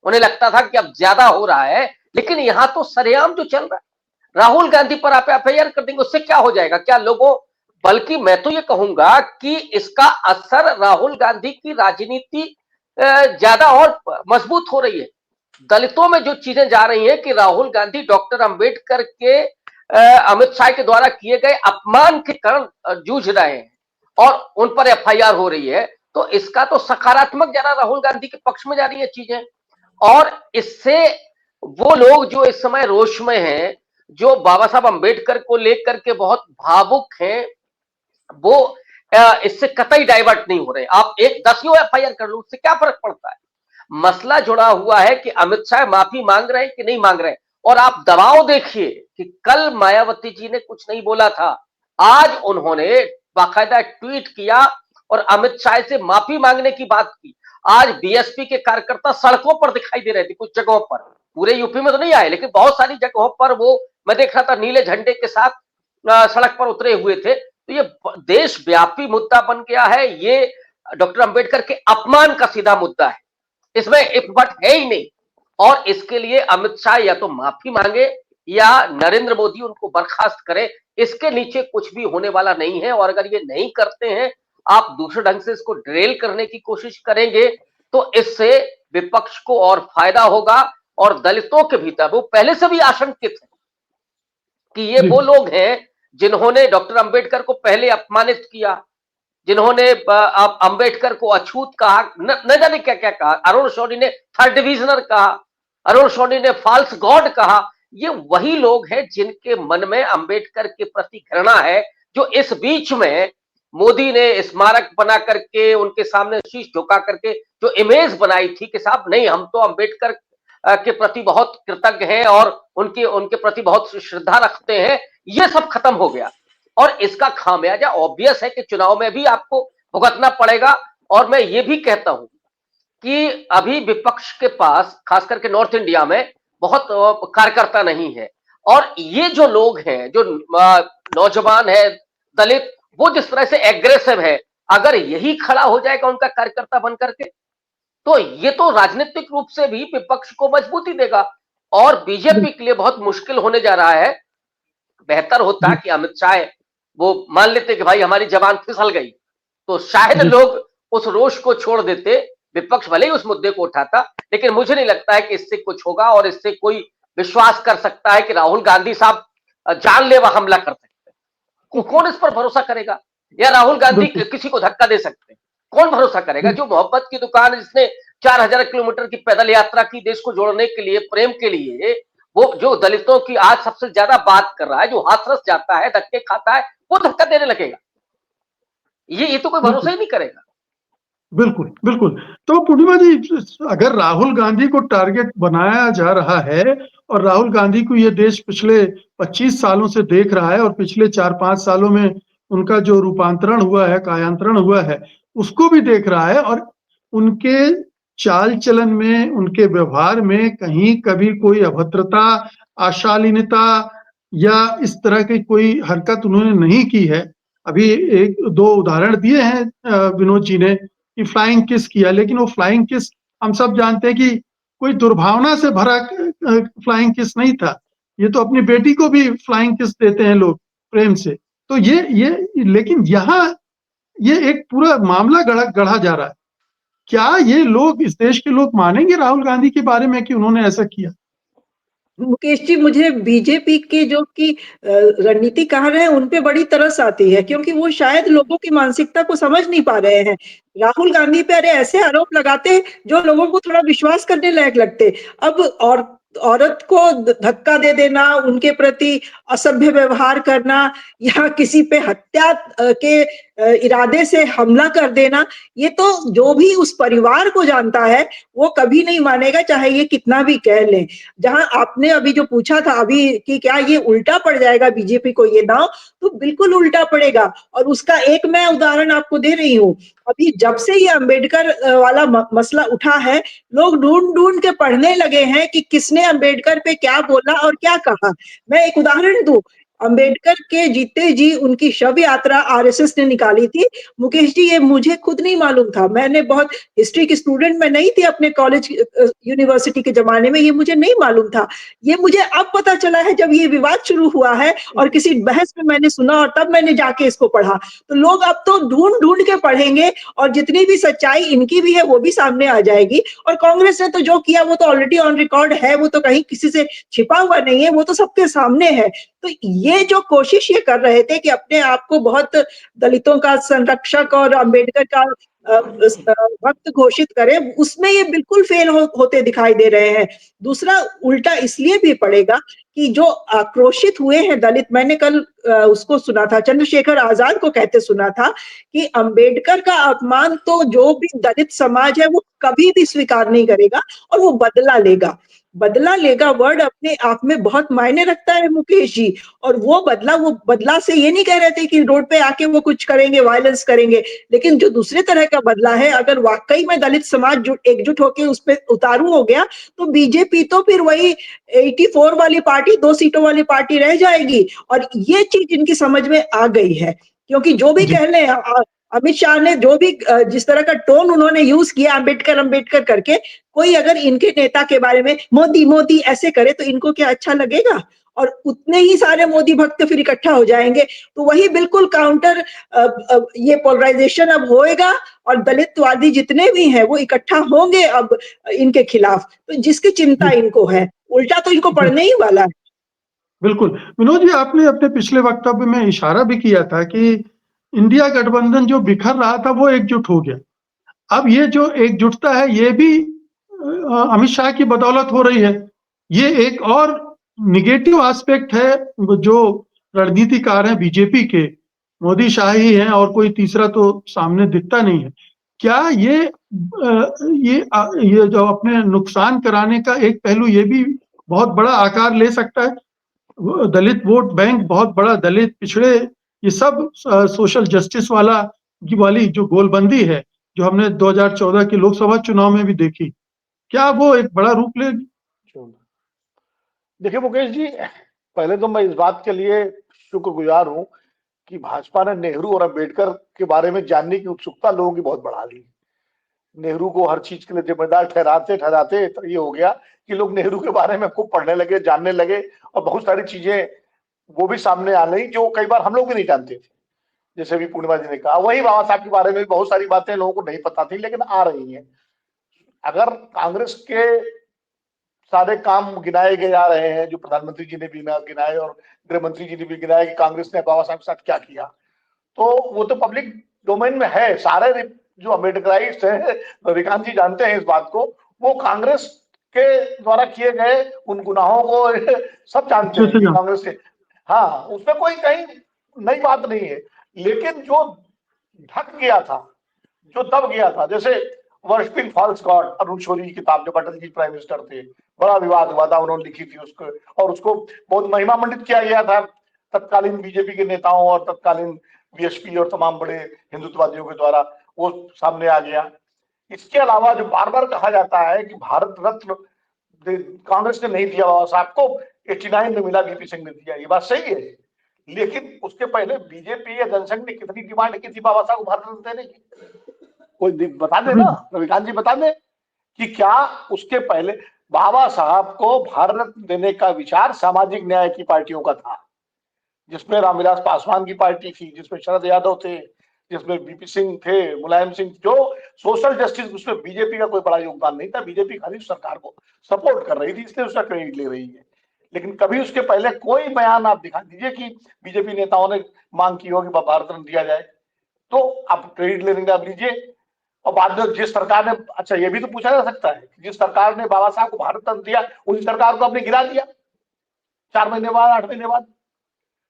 उन्हें लगता था कि अब ज्यादा हो रहा है, लेकिन यहां तो सरेआम जो चल रहा है, राहुल गांधी पर आप एफआईआर कर देंगे, उससे क्या हो जाएगा? क्या लोगों, बल्कि मैं तो ये कहूंगा कि इसका असर राहुल गांधी की राजनीति ज्यादा और मजबूत हो रही है। दलितों में जो चीजें जा रही हैं कि राहुल गांधी डॉक्टर अंबेडकर के अमित शाह के द्वारा किए गए अपमान के कारण जूझ रहे हैं और उन पर एफआईआर हो रही है, तो इसका तो सकारात्मक ज्यादा राहुल गांधी के पक्ष में जा रही है चीजें। और इससे वो लोग जो इस समय रोष में हैं, जो बाबा साहब अंबेडकर को लेकर के बहुत भावुक हैं, वो इससे कतई डाइवर्ट नहीं हो रहे। आप एक 10 एफआईआर कर लो, उससे क्या फर्क पड़ता है? मसला जुड़ा हुआ है कि अमित शाह माफी मांग रहे हैं कि नहीं मांग रहे हैं। और आप दबाव देखिए कि कल मायावती जी ने कुछ नहीं बोला था, आज उन्होंने बाकायदा ट्वीट किया और अमित शाह से माफी मांगने की बात की। आज बीएसपी के कार्यकर्ता सड़कों पर दिखाई दे रहे थे कुछ जगहों पर, पूरे यूपी में तो नहीं आए, लेकिन बहुत सारी जगहों पर वो मैं देख रहा था नीले झंडे के साथ सड़क पर उतरे हुए थे। तो ये देशव्यापी मुद्दा बन गया है। ये डॉक्टर अंबेडकर के अपमान का सीधा मुद्दा है, इसमें इफ बट है ही नहीं। और इसके लिए अमित शाह या तो माफी मांगे या नरेंद्र मोदी उनको बर्खास्त करे, इसके नीचे कुछ भी होने वाला नहीं है। और अगर ये नहीं करते हैं, आप दूसरे ढंग से इसको ड्रेल करने की कोशिश करेंगे, तो इससे विपक्ष को और फायदा होगा। और दलितों के भीतर वो पहले से भी आशंकित है कि ये वो लोग हैं जिन्होंने डॉक्टर अंबेडकर को पहले अपमानित किया, जिन्होंने अंबेडकर को अछूत कहा, न जाने क्या क्या कहा। अरुण शौरी ने थर्ड डिविजनर कहा, अरुण शौरी ने फॉल्स गॉड कहा। ये वही लोग हैं जिनके मन में अंबेडकर के प्रति घृणा है, जो इस बीच में मोदी ने स्मारक बना करके उनके सामने शीश झुका करके जो इमेज बनाई थी कि साहब नहीं, हम तो अंबेडकर के प्रति बहुत कृतज्ञ हैं और उनके प्रति बहुत श्रद्धा रखते हैं, ये सब खत्म हो गया। और इसका खामियाजा ऑब्वियस है कि चुनाव में भी आपको भुगतना पड़ेगा। और मैं ये भी कहता हूं कि अभी विपक्ष के पास खास करके नॉर्थ इंडिया में बहुत कार्यकर्ता नहीं है। और ये जो लोग हैं, जो नौजवान है, दलित, वो जिस तरह से एग्रेसिव है, अगर यही खड़ा हो जाएगा उनका कार्यकर्ता बन करके, तो ये तो राजनीतिक रूप से भी विपक्ष को मजबूती देगा। और बीजेपी के लिए बहुत मुश्किल होने जा रहा है। बेहतर होता है कि अमित शाह वो मान लेते कि भाई हमारी जबान फिसल गई, तो शायद जी। लोग उस रोष को छोड़ देते, विपक्ष भले ही उस मुद्दे को उठाता, लेकिन मुझे नहीं लगता है कि इससे कुछ होगा और इससे कोई विश्वास कर सकता है कि राहुल गांधी साहब जानलेवा हमला कर सकते हैं। कौन इस पर भरोसा करेगा? या राहुल गांधी बिल्कुल। किसी को धक्का दे सकते हैं? कौन भरोसा करेगा? जो मोहब्बत की दुकान जिसने 4000 किलोमीटर की पैदल यात्रा की देश को जोड़ने के लिए, प्रेम के लिए, वो जो दलितों की आज सबसे ज्यादा बात कर रहा है, जो हाथरस जाता है, धक्के खाता है, वो धक्का देने लगेगा। ये तो कोई भरोसा बिल्कुल। ही नहीं करेगा। बिल्कुल, बिल्कुल। तो पूर्णिमा जी, अगर राहुल गांधी को टारगेट बनाया जा रहा है और राहुल गांधी को ये देश पिछले 25 सालों से देख रहा है और पिछले 4-5 सालों में उनका जो रूपांतरण हुआ है, कायांतरण हुआ है, उसको भी देख रहा है और उनके चाल-चलन में, उनके व्यवहार में कहीं कभी कोई अभद्रता, अशालीनता या इस तरह की कोई हरकत उन्होंने नहीं की है। अभी 1-2 उदाहरण दिए हैं विनोद जी ने कि फ्लाइंग किस किया, लेकिन वो फ्लाइंग किस हम सब जानते हैं कि कोई दुर्भावना से भरा फ्लाइंग किस नहीं था। ये तो अपनी बेटी को भी फ्लाइंग किस देते हैं लोग प्रेम से। तो ये लेकिन यहाँ ये एक पूरा मामला गढ़ा जा रहा है। क्या ये लोग, इस देश के लोग मानेंगे राहुल गांधी के बारे में कि उन्होंने ऐसा किया? मुकेश जी, मुझे बीजेपी के जो कि रणनीतिकार हैं उन पे बड़ी तरस आती है, क्योंकि वो शायद लोगों की मानसिकता को समझ नहीं पा रहे हैं। राहुल गांधी पे अरे ऐसे आरोप लगाते हैं जो लोगों को थोड़ा विश्वास करने लायक लगते। अब औरत को धक्का दे देना, उनके प्रति असभ्य व्यवहार करना या किसी पे हत्या के इरादे से हमला कर देना, ये तो जो भी उस परिवार को जानता है वो कभी नहीं मानेगा, चाहे ये कितना भी कह लें। जहां आपने अभी जो पूछा था अभी कि क्या ये उल्टा पड़ जाएगा बीजेपी को ये दांव, तो बिल्कुल उल्टा पड़ेगा। और उसका एक मैं उदाहरण आपको दे रही हूँ। अभी जब से ये अंबेडकर वाला मसला उठा है, लोग ढूंढ ढूंढ के पढ़ने लगे हैं कि किसने अंबेडकर पे क्या बोला और क्या कहा। मैं एक उदाहरण दूं, अंबेडकर के जीते जी उनकी शव यात्रा आरएसएस ने निकाली थी। मुकेश जी, ये मुझे खुद नहीं मालूम था। मैंने बहुत हिस्ट्री की स्टूडेंट मैं नहीं थी अपने कॉलेज यूनिवर्सिटी के जमाने में, ये मुझे नहीं मालूम था। ये मुझे अब पता चला है जब ये विवाद शुरू हुआ है और किसी बहस में मैंने सुना और तब मैंने जाके इसको पढ़ा। तो लोग अब तो ढूंढ ढूंढ के पढ़ेंगे और जितनी भी सच्चाई इनकी भी है वो भी सामने आ जाएगी। और कांग्रेस ने तो जो किया वो तो ऑलरेडी ऑन रिकॉर्ड है, वो तो कहीं किसी से छिपा हुआ नहीं है, वो तो सबके सामने है। तो ये जो कोशिश ये कर रहे थे कि अपने आप को बहुत दलितों का संरक्षक और अंबेडकर का भक्त घोषित करें, उसमें ये बिल्कुल फेल होते दिखाई दे रहे हैं। दूसरा उल्टा इसलिए भी पड़ेगा कि जो आक्रोशित हुए हैं दलित, मैंने कल उसको सुना था, चंद्रशेखर आजाद को कहते सुना था कि अंबेडकर का अपमान तो जो भी दलित समाज है वो कभी भी स्वीकार नहीं करेगा और वो बदला लेगा। बदला लेगा वर्ड अपने आप में बहुत मायने रखता है मुकेश जी। और वो बदला से ये नहीं कह रहे थे कि रोड पे आके वो कुछ करेंगे, वायलेंस करेंगे, लेकिन जो दूसरे तरह का बदला है, अगर वाकई में दलित समाज एकजुट होकर उस पर उतारू हो गया तो बीजेपी तो फिर वही 84 वाली पार्टी, 2 सीटों वाली पार्टी रह जाएगी। और ये चीज इनकी समझ में आ गई है, क्योंकि जो भी कह लें, अमित शाह ने जो भी जिस तरह का टोन उन्होंने यूज किया अंबेडकर अंबेडकर करके, कोई अगर इनके नेता के बारे में मोदी मोदी ऐसे करे तो इनको क्या अच्छा लगेगा? और उतने ही सारे मोदी भक्त फिर इकट्ठा हो जाएंगे। तो वही बिल्कुल काउंटर ये पोलराइजेशन अब होएगा और दलितवादी जितने भी हैं वो इकट्ठा होंगे अब इनके खिलाफ। तो जिसकी चिंता इनको है, उल्टा तो इनको पड़ने ही वाला है। बिल्कुल। विनोद जी, आपने अपने पिछले वक्तव्य में इशारा भी किया था कि इंडिया गठबंधन जो बिखर रहा था वो एकजुट हो गया। अब ये जो एकजुटता है ये भी अमित शाह की बदौलत हो रही है। ये एक और नेगेटिव एस्पेक्ट है जो रणनीतिकार हैं बीजेपी के, मोदी शाह ही हैं और कोई तीसरा तो सामने दिखता नहीं है। क्या ये जो अपने नुकसान कराने का एक पहलू ये भी बहुत बड़ा आकार ले सकता है? दलित वोट बैंक बहुत बड़ा, दलित पिछड़े, ये सब सोशल जस्टिस वाली जो गोलबंदी है जो हमने 2014 के लोकसभा चुनाव में भी देखी, क्या वो एक बड़ा रूप लेगी? देखिए मुकेश जी, पहले तो मैं इस बात के लिए शुक्रगुजार हूं कि भाजपा ने नेहरू और अंबेडकर के बारे में जानने की उत्सुकता लोगों की बहुत बढ़ा दी। नेहरू को हर चीज के लिए जिम्मेदार ठहराते ठहराते तो ये हो गया कि लोग नेहरू के बारे में खूब पढ़ने लगे, जानने लगे, और बहुत सारी चीजें वो भी सामने आ गई जो कई बार हम लोग भी नहीं जानते थे। जैसे भी पूर्णिमा जी ने कहा, वही बाबा साहब के बारे में बहुत सारी बातें लोगों को नहीं पता थी लेकिन आ रही हैं। अगर कांग्रेस के सारे काम गिनाए गए जा रहे हैं, जो प्रधानमंत्री जी ने भी गिनाए और गृह मंत्री जी ने भी गिनाया कि कांग्रेस ने बाबा साहब के साथ क्या किया, तो वो तो पब्लिक डोमेन में है। सारे जो अम्बेडकराइस्ट हैं, रविकांत जी जानते हैं इस बात को, वो कांग्रेस के द्वारा किए गए उन गुनाहों को सब जानते हैं कि कांग्रेस के, हाँ, उसमें कोई कहीं नई बात नहीं है। लेकिन जो ढक गया था, जो दब गया था, जैसे worshipping false god, Arun Shourie की किताब, जो अटल जी प्राइम मिनिस्टर थे, बड़ा विवाद हुआ था, उन्होंने लिखी थी उसको, और उसको बहुत महिमा मंडित किया गया था तत्कालीन बीजेपी के नेताओं और तत्कालीन बीएसपी और तमाम बड़े हिंदुत्ववादियों के द्वारा, वो सामने आ गया। इसके अलावा जो बार बार कहा जाता है कि भारत रत्न कांग्रेस ने नहीं दिया बाबा साहब को, 89 में मिला, वीपी सिंह ने दिया, ये बात सही है। लेकिन उसके पहले बीजेपी या जनसंघ ने कितनी डिमांड की थी बाबा साहब को भारत रत्न देने की? कोई बता दे ना, रविकांत जी बता दे कि क्या उसके पहले बाबा साहब को भारत रत्न देने का विचार सामाजिक न्याय की पार्टियों का था, जिसमें रामविलास पासवान की पार्टी थी, जिसमें शरद यादव थे, जिसमें वीपी सिंह थे, मुलायम सिंह, जो सोशल जस्टिस, उसमें बीजेपी का कोई बड़ा योगदान नहीं था। बीजेपी खाली सरकार को सपोर्ट कर रही थी, इसलिए उसका क्रेडिट ले रही है। लेकिन कभी उसके पहले कोई बयान आप दिखा दीजिए कि बीजेपी नेताओं ने मांग की हो कि भारत रत्न दिया जाए, तो आप क्रेडिट लेने का आप लीजिए। और बाद में जिस सरकार ने, अच्छा ये भी तो पूछा जा सकता है कि जिस सरकार ने बाबा साहब को भारत रत्न दिया, उसी सरकार को आपने गिरा दिया 4 महीने बाद, 8 महीने बाद,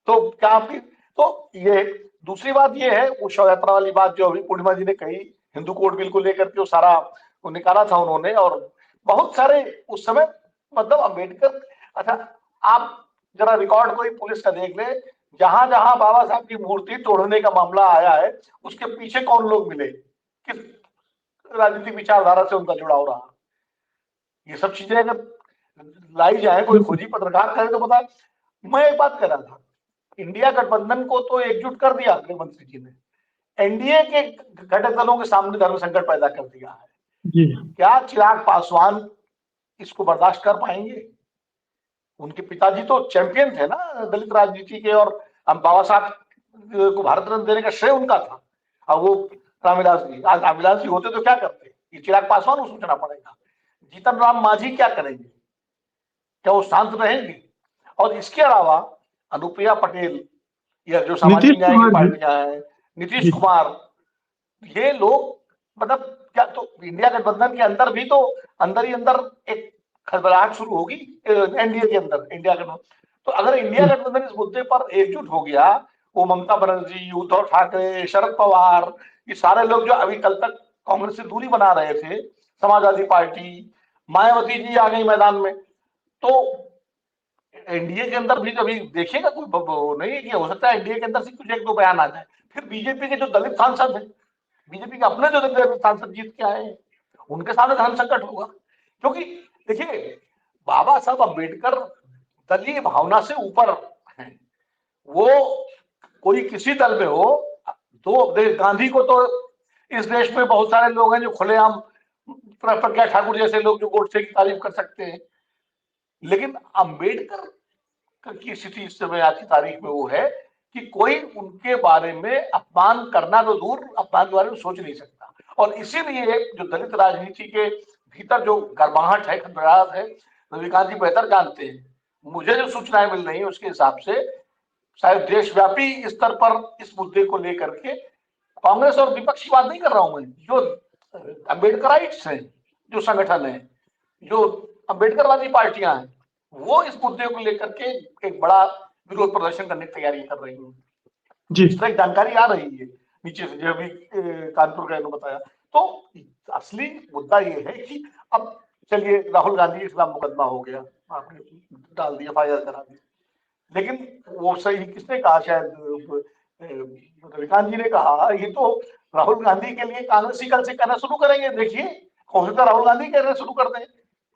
तो क्या आपकी, तो ये दूसरी बात ये है, वो शव यात्रा वाली बात जो अभी पूर्णिमा जी ने कही, हिंदू कोड बिल को लेकर के वो सारा वो निकाला था उन्होंने, और बहुत सारे उस समय, मतलब अम्बेडकर, अच्छा आप जरा रिकॉर्ड कोई पुलिस का देख ले, जहां जहां बाबा साहब की मूर्ति तोड़ने का मामला आया है, उसके पीछे कौन लोग मिले, किस राजनीतिक विचारधारा से उनका जुड़ाव रहा, ये सब चीजें अगर लाई जाए, कोई खोजी पत्रकार करे तो पता। मैं एक बात कर रहा था, इंडिया गठबंधन को तो एकजुट कर दिया गृह मंत्री जी ने, एनडीए के घटक दलों के सामने धर्म संकट पैदा कर दिया है जी। क्या चिराग पासवान इसको बर्दाश्त कर पाएंगे? उनके पिताजी तो चैंपियन थे ना दलित राजनीति के, और बाबा साहब को भारत रत्न देने का श्रेय उनका था। अब वो रामविलास जी, आज रामविलास जी होते तो क्या करते? ये चिराग पासवान को सोचना पड़ेगा। जीतन राम मांझी क्या करेंगे? क्या वो शांत रहेंगे? और इसके अलावा अनुप्रिया पटेल या जो सामाजिक न्याय की पार्टियां हैं, नीतीश कुमार, ये लोग, मतलब क्या, तो इंडिया गठबंधन के अंदर भी तो अंदर ही अंदर एक खलबलाहट शुरू होगी एनडीए के अंदर, इंडिया गठबंधन। तो अगर इंडिया गठबंधन इस मुद्दे पर एकजुट हो गया, वो ममता बनर्जी, उद्धव ठाकरे, शरद पवार, ये सारे लोग जो अभी कल तक कांग्रेस से दूरी बना रहे थे, समाजवादी पार्टी, मायावती जी आ गई मैदान में, तो एनडीए के अंदर भी कभी देखिएगा कोई नहीं कि हो सकता है एनडीए के अंदर से कुछ एक दो बयान आ जाए। फिर बीजेपी के जो दलित सांसद हैं, बीजेपी के अपने जो दलित सांसद जीत के आए हैं, उनके सामने धर्म संकट होगा। क्योंकि देखिए, बाबा साहब अम्बेडकर दलीय भावना से ऊपर हैं। वो कोई किसी दल में हो, तो गांधी को तो इस देश में बहुत सारे लोग हैं जो खुलेआम, प्रज्ञा ठाकुर जैसे लोग जो गोडसे की तारीफ कर सकते हैं, लेकिन अम्बेडकर की स्थिति इस समय आज की तारीख में वो है कि कोई उनके बारे में अपमान करना तो दूर, अपमान के बारे में सोच नहीं सकता। और इसीलिए जो दलित राजनीति के भीतर जो गर्माहट है, खटपटाहट है, रविकांत जी बेहतर जानते हैं। मुझे जो सूचनाएं मिल रही है उसके हिसाब से शायद देशव्यापी स्तर पर इस मुद्दे को लेकर के, कांग्रेस और विपक्ष की बात नहीं कर रहा हूं मैं, जो अम्बेडकराइट्स हैं, जो संगठन है, जो अम्बेडकरवादी पार्टियां हैं, वो इस मुद्दे को लेकर के एक बड़ा विरोध प्रदर्शन करने की तैयारी कर रही है जी। इस तरह जानकारी आ रही है नीचे से, जो भी कानपुर का बताया। तो असली मुद्दा ये है कि अब चलिए राहुल गांधी के खिलाफ मुकदमा हो गया, आपने डाल दिया, फायर करा दिया, लेकिन वो सही किसने कहा, शायद रविकांत जी ने कहा, ये तो राहुल गांधी के लिए कांग्रेस ही कल से कहना शुरू करेंगे। देखिए, हो सकता है राहुल गांधी कहना शुरू कर दें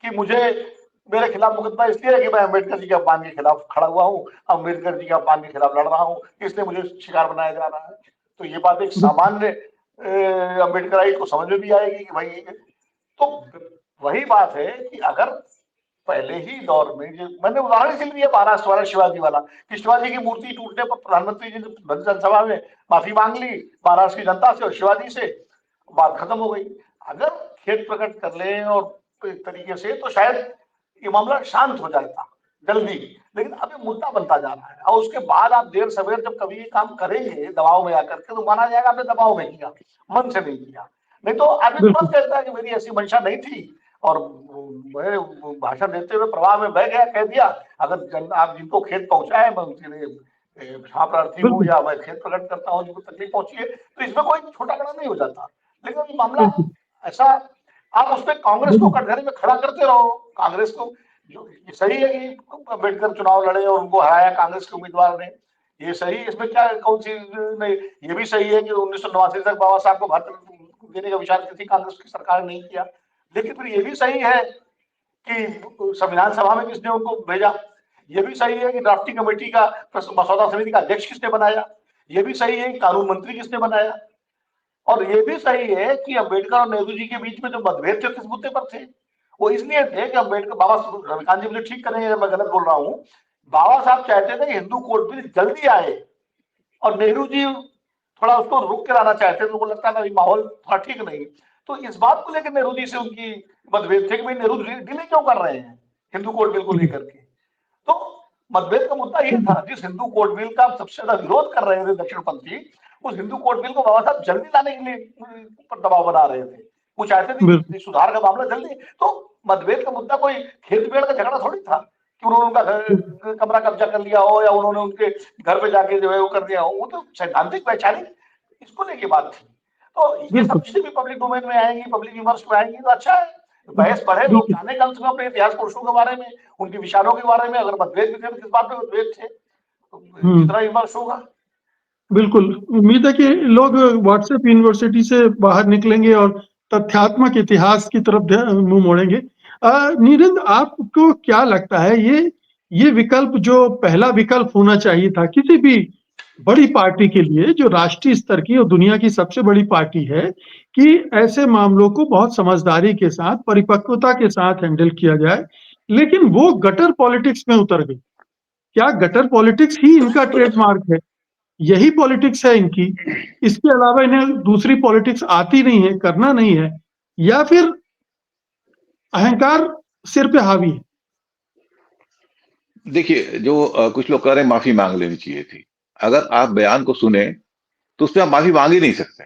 कि मुझे, मेरे खिलाफ मुकदमा इसलिए है कि मैं अम्बेडकर जी के अपमान के खिलाफ खड़ा हुआ हूँ, अम्बेडकर जी के अपमान के खिलाफ लड़ रहा हूँ, इसलिए मुझे शिकार बनाया जा रहा है। तो ये बात एक सामान्य अम्बेडकराइट को समझ में भी आएगी कि भाई, तो वही बात है कि अगर पहले ही दौर में, मैंने उदाहरण इसलिए दिया महाराष्ट्र वाला शिवाजी वाला, कि शिवाजी की मूर्ति टूटने पर प्रधानमंत्री जी ने जनसभा में माफी मांग ली महाराष्ट्र की जनता से और शिवाजी से, बात खत्म हो गई। अगर खेद प्रकट कर ले और एक तरीके से, तो शायद ये मामला शांत हो जाता जल्दी। लेकिन अब ये मुद्दा बनता जा रहा है, और उसके बाद आप देर सवेर जब कभी ये काम करेंगे दबाव में आकर के, तो माना जाएगा आपने दबाव में किया, मन से नहीं किया। नहीं तो आदमी तुरंत कहता है कि मेरी ऐसी मंशा नहीं थी, और मैं भाषण देते हुए प्रवाह में बह गया, कह दिया। अगर आप जिनको खेद पहुंचा है, मैं उनके लिए क्षमाप्रार्थी हूँ, या मैं खेद प्रकट करता हूँ जिनको तकलीफ पहुंची है, तो इसमें कोई छोटा बड़ा नहीं हो जाता। लेकिन ये मामला ऐसा, आप उस पर कांग्रेस को कटघरे में खड़ा करते रहो। कांग्रेस को जो सही है कि अम्बेडकर चुनाव लड़े और उनको हराया कांग्रेस के उम्मीदवार ने, ये सही, इसमें क्या कौन सी नहीं। ये भी सही है कि 1989 तक बाबा साहब को भारत देने का विचार किसी कांग्रेस की सरकार ने नहीं किया। लेकिन फिर ये भी सही है कि संविधान सभा में किसने उनको भेजा। ये भी सही है कि ड्राफ्टिंग कमेटी का, मसौदा समिति का अध्यक्ष किसने बनाया। ये भी सही है कि कानून मंत्री किसने बनाया। और ये भी सही है कि अम्बेडकर और नेहरू जी के बीच में जो मतभेद थे किस मुद्दे पर थे, वो इसलिए थे कि अम्बेडकर, बाबा रविकांत जी मुझे ठीक करेंगे मैं गलत बोल रहा हूँ, बाबा साहब चाहते थे कि हिंदू कोड बिल जल्दी आए, और नेहरू जी थोड़ा उसको रुक के लाना चाहते थे। उनको लगता था माहौल थोड़ा ठीक नहीं। तो इस बात को लेकर नेहरू जी से उनकी मतभेद थे कि भाई नेहरू डिले क्यों कर रहे हैं हिंदू कोड बिल को लेकर के। तो मतभेद का मुद्दा ये था, जिस हिंदू कोड बिल का सबसे ज्यादा विरोध कर रहे थे दक्षिणपंथी, उस हिंदू कोड बिल को बाबा साहब जल्दी लाने के लिए ऊपर दबाव बना रहे थे। वो चाहते थे सुधार का मामला जल्दी। तो मतभेद का मुद्दा कोई खेत पेड़ का झगड़ा थोड़ी था कि उन्होंने उनका कमरा कब्जा कर लिया हो, या उन्होंने उनके घर पे जाके जो है वो कर दिया हो। वो तो सैद्धांतिक वैचारिक इसको लेके बात थी। तो ये सब चीजें भी पब्लिक डोमेन में आएंगी, पब्लिक विमर्श में आएंगी, तो अच्छा है, बहस पढ़े, लोग जाने कम से कम अपने इतिहास पुरुषों के बारे में, उनके विचारों के बारे में। अगर मतभेद भी थे तो किस बात पे मतभेद थे, तो जितना विमर्श होगा। बिल्कुल, उम्मीद है कि लोग व्हाट्सएप यूनिवर्सिटी से बाहर निकलेंगे और तथ्यात्मक इतिहास की तरफ मुंह मोड़ेंगे। नीरेंद्र, आपको क्या लगता है, ये विकल्प जो पहला विकल्प होना चाहिए था किसी भी बड़ी पार्टी के लिए, जो राष्ट्रीय स्तर की और दुनिया की सबसे बड़ी पार्टी है, कि ऐसे मामलों को बहुत समझदारी के साथ, परिपक्वता के साथ हैंडल किया जाए, लेकिन वो गटर पॉलिटिक्स में उतर गई। क्या गटर पॉलिटिक्स ही इनका ट्रेडमार्क है? यही पॉलिटिक्स है इनकी, इसके अलावा इन्हें दूसरी पॉलिटिक्स आती नहीं है, करना नहीं है, या फिर अहंकार सिर पे हावी है? देखिए, जो कुछ लोग कह रहे हैं माफी मांग लेनी चाहिए थी। अगर आप बयान को सुने तो उसमें आप माफी मांग ही नहीं सकते,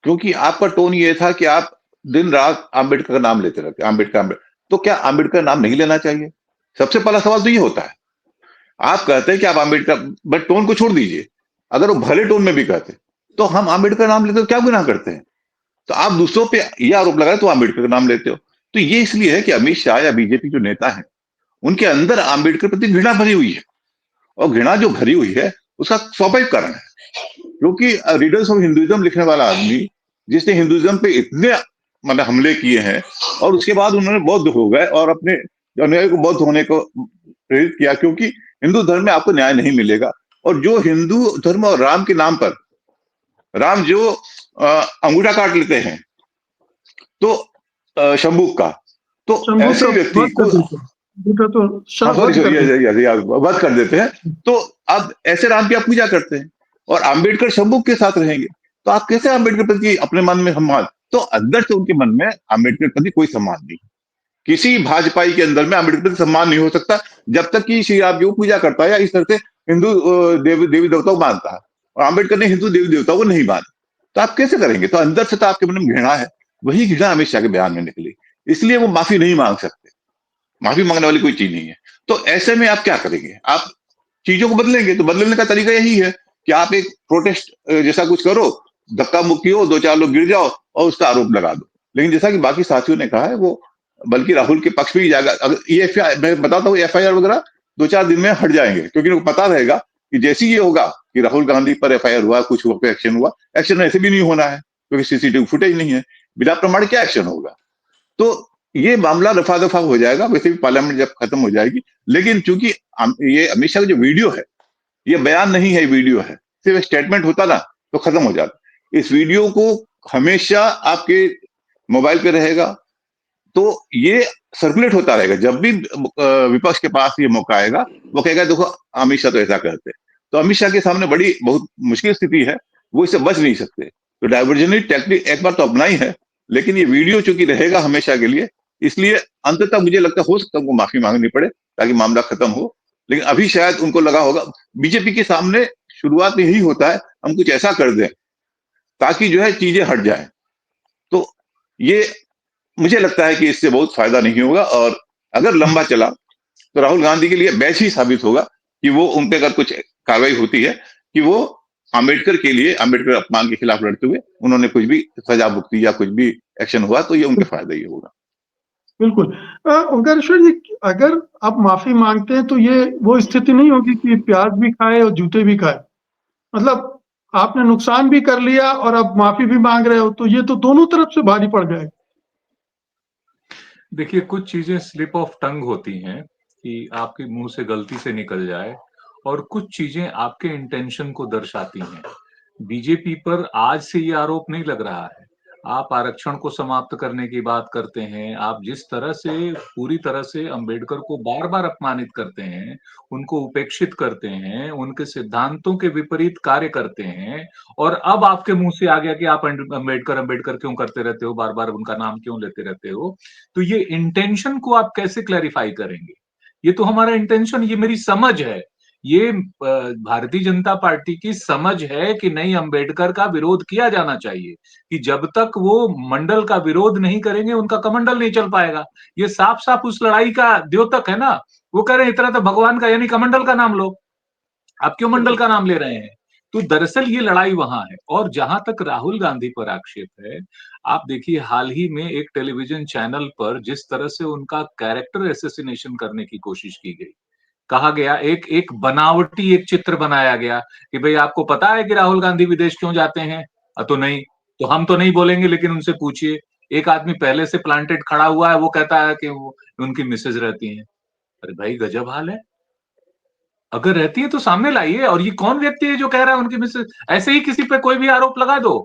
क्योंकि आपका टोन ये था कि आप दिन रात आम्बेडकर का नाम लेते रहते, आम्बेडकर। तो क्या आम्बेडकर नाम नहीं लेना चाहिए? सबसे पहला सवाल तो ये होता है। आप कहते हैं कि आप आम्बेडकर, बट टोन को छोड़ दीजिए, अगर वो भले टोन में भी कहते तो हम आम्बेडकर नाम लेते तो क्या गुनाह करते हैं? तो आप दूसरों पे ये आरोप लगा रहे तो आम्बेडकर का नाम लेते हो। तो ये इसलिए है कि अमित शाह या बीजेपी जो नेता है, उनके अंदर आम्बेडकर प्रति घृणा भरी हुई है, और घृणा जो भरी हुई है उसका स्वाभाविक कारण है, क्योंकि रीडर्स ऑफ हिंदुइज्म लिखने वाला आदमी, जिसने हिंदुइज्म पे इतने मतलब हमले किए हैं, और उसके बाद उन्होंने बौद्ध हो गए और अपने अनुयायी को बौद्ध होने को प्रेरित किया, क्योंकि हिंदू धर्म में आपको न्याय नहीं मिलेगा। और जो हिंदू धर्म और राम के नाम पर, राम जो अंगूठा काट लेते हैं तो शंभुक का, तो ऐसे व्यक्ति को वध कर देते हैं। तो अब ऐसे राम की आप पूजा करते हैं और अम्बेडकर शंभुक के साथ रहेंगे, तो आप कैसे अम्बेडकर प्रति अपने मन में सम्मान? तो अंदर से उनके मन में अम्बेडकर प्रति कोई सम्मान नहीं। किसी भाजपाई के अंदर में अम्बेडकर प्रति सम्मान नहीं हो सकता जब तक कि श्री राम जी को पूजा करता है या इस तरह से हिंदू देवी देवताओं को मानता है, और अम्बेडकर ने हिंदू देवी देवताओं को नहीं माना। तो आप कैसे करेंगे? तो अंदर से तो आपके मन में घृणा है, वही घृणा अमित शाह के बयान में निकली, इसलिए वो माफी नहीं मांग सकते। माफी मांगने वाली कोई चीज नहीं है। तो ऐसे में आप क्या करेंगे? आप चीजों को बदलेंगे, तो बदलने का तरीका यही है कि आप एक प्रोटेस्ट जैसा कुछ करो, धक्का मुक्की हो, 2-4 लोग गिर जाओ और उसका आरोप लगा दो। लेकिन जैसा कि बाकी साथियों ने कहा है, वो बल्कि राहुल के पक्ष में ही जाएगा। अगर ये मैं बताता हूँ, FIR वगैरह 2-4 दिन में हट जाएंगे, क्योंकि उनको पता रहेगा कि जैसे ये होगा कि राहुल गांधी पर FIR हुआ, कुछ हुआ, एक्शन हुआ, एक्शन ऐसे भी नहीं होना है क्योंकि CCTV फुटेज नहीं है, बिना प्रमाण क्या एक्शन होगा? तो ये मामला रफा दफा हो जाएगा, वैसे भी पार्लियामेंट जब खत्म हो जाएगी। लेकिन चूंकि ये अमित शाह का जो वीडियो है, ये बयान नहीं है, वीडियो है, सिर्फ स्टेटमेंट होता ना तो खत्म हो जाता। इस वीडियो को हमेशा आपके मोबाइल पे रहेगा, तो ये सर्कुलेट होता रहेगा। जब भी विपक्ष के पास ये मौका आएगा, वो कहेगा देखो अमित शाह तो ऐसा करते। तो अमित शाह के सामने बड़ी बहुत मुश्किल स्थिति है, वो इससे बच नहीं सकते। तो डाइवर्जनरी टेक्निक एक बार तो अपना ही है, लेकिन ये वीडियो चूंकि रहेगा हमेशा के लिए, इसलिए अंततः मुझे लगता हो सकता है उनको माफी मांगनी पड़े ताकि मामला खत्म हो। लेकिन अभी शायद उनको लगा होगा, बीजेपी के सामने शुरुआत में यही होता है, हम कुछ ऐसा कर दें ताकि जो है चीजें हट जाए। तो ये मुझे लगता है कि इससे बहुत फायदा नहीं होगा, और अगर लंबा चला तो राहुल गांधी के लिए बैच ही साबित होगा कि वो उन पे अगर कुछ कार्रवाई होती है कि वो आम्बेडकर के लिए, आम्बेडकर अपमान के खिलाफ लड़ते हुए उन्होंने कुछ भी सजा भुगती या कुछ भी एक्शन हुआ तो ये उनके फायदा ही होगा। बिल्कुल। ओंकारेश्वर जी, अगर आप माफी मांगते हैं तो ये वो स्थिति नहीं होगी कि प्याज भी खाए और जूते भी खाए। मतलब आपने नुकसान भी कर लिया और अब माफी भी मांग रहे हो, तो ये तो दोनों तरफ से भारी पड़ जाएगा। देखिए, कुछ चीजें स्लिप ऑफ टंग होती हैं कि आपके मुंह से गलती से निकल जाए, और कुछ चीजें आपके इंटेंशन को दर्शाती हैं। बीजेपी पर आज से ये आरोप नहीं लग रहा है। आप आरक्षण को समाप्त करने की बात करते हैं, आप जिस तरह से पूरी तरह से अंबेडकर को बार-बार अपमानित करते हैं, उनको उपेक्षित करते हैं, उनके सिद्धांतों के विपरीत कार्य करते हैं, और अब आपके मुंह से आ गया कि आप अंबेडकर, अंबेडकर क्यों करते रहते हो, बार-बार उनका नाम क्यों लेते रहते हो? तो ये इंटेंशन को आप कैसे क्लैरिफाई करेंगे? ये तो हमारा इंटेंशन, ये मेरी समझ है। ये भारतीय जनता पार्टी की समझ है कि नहीं, अंबेडकर का विरोध किया जाना चाहिए, कि जब तक वो मंडल का विरोध नहीं करेंगे, उनका कमंडल नहीं चल पाएगा। ये साफ-साफ उस लड़ाई का द्योतक है ना। वो कह रहे हैं इतना तो भगवान का यानी कमंडल का नाम लो। आप क्यों मंडल का नाम ले रहे हैं? तो दरअसल ये लड़ाई वहां है। और जहां तक राहुल गांधी पर आक्षेप है, आप देखिए हाल ही में एक टेलीविजन चैनल पर जिस तरह से उनका कैरेक्टर असैसिनेशन करने की कोशिश की गई। कहा गया, एक एक बनावटी एक चित्र बनाया गया कि भाई आपको पता है कि राहुल गांधी विदेश क्यों जाते हैं? तो नहीं, तो हम तो नहीं बोलेंगे, लेकिन उनसे पूछिए। एक आदमी पहले से प्लांटेड खड़ा हुआ है, वो कहता है कि वो उनकी मिसेज रहती हैं। अरे भाई, गजब हाल है। अगर रहती है तो सामने लाइए। और ये कौन व्यक्ति है जो कह रहा है उनकी मिसेज? ऐसे ही किसी पे कोई भी आरोप लगा दो।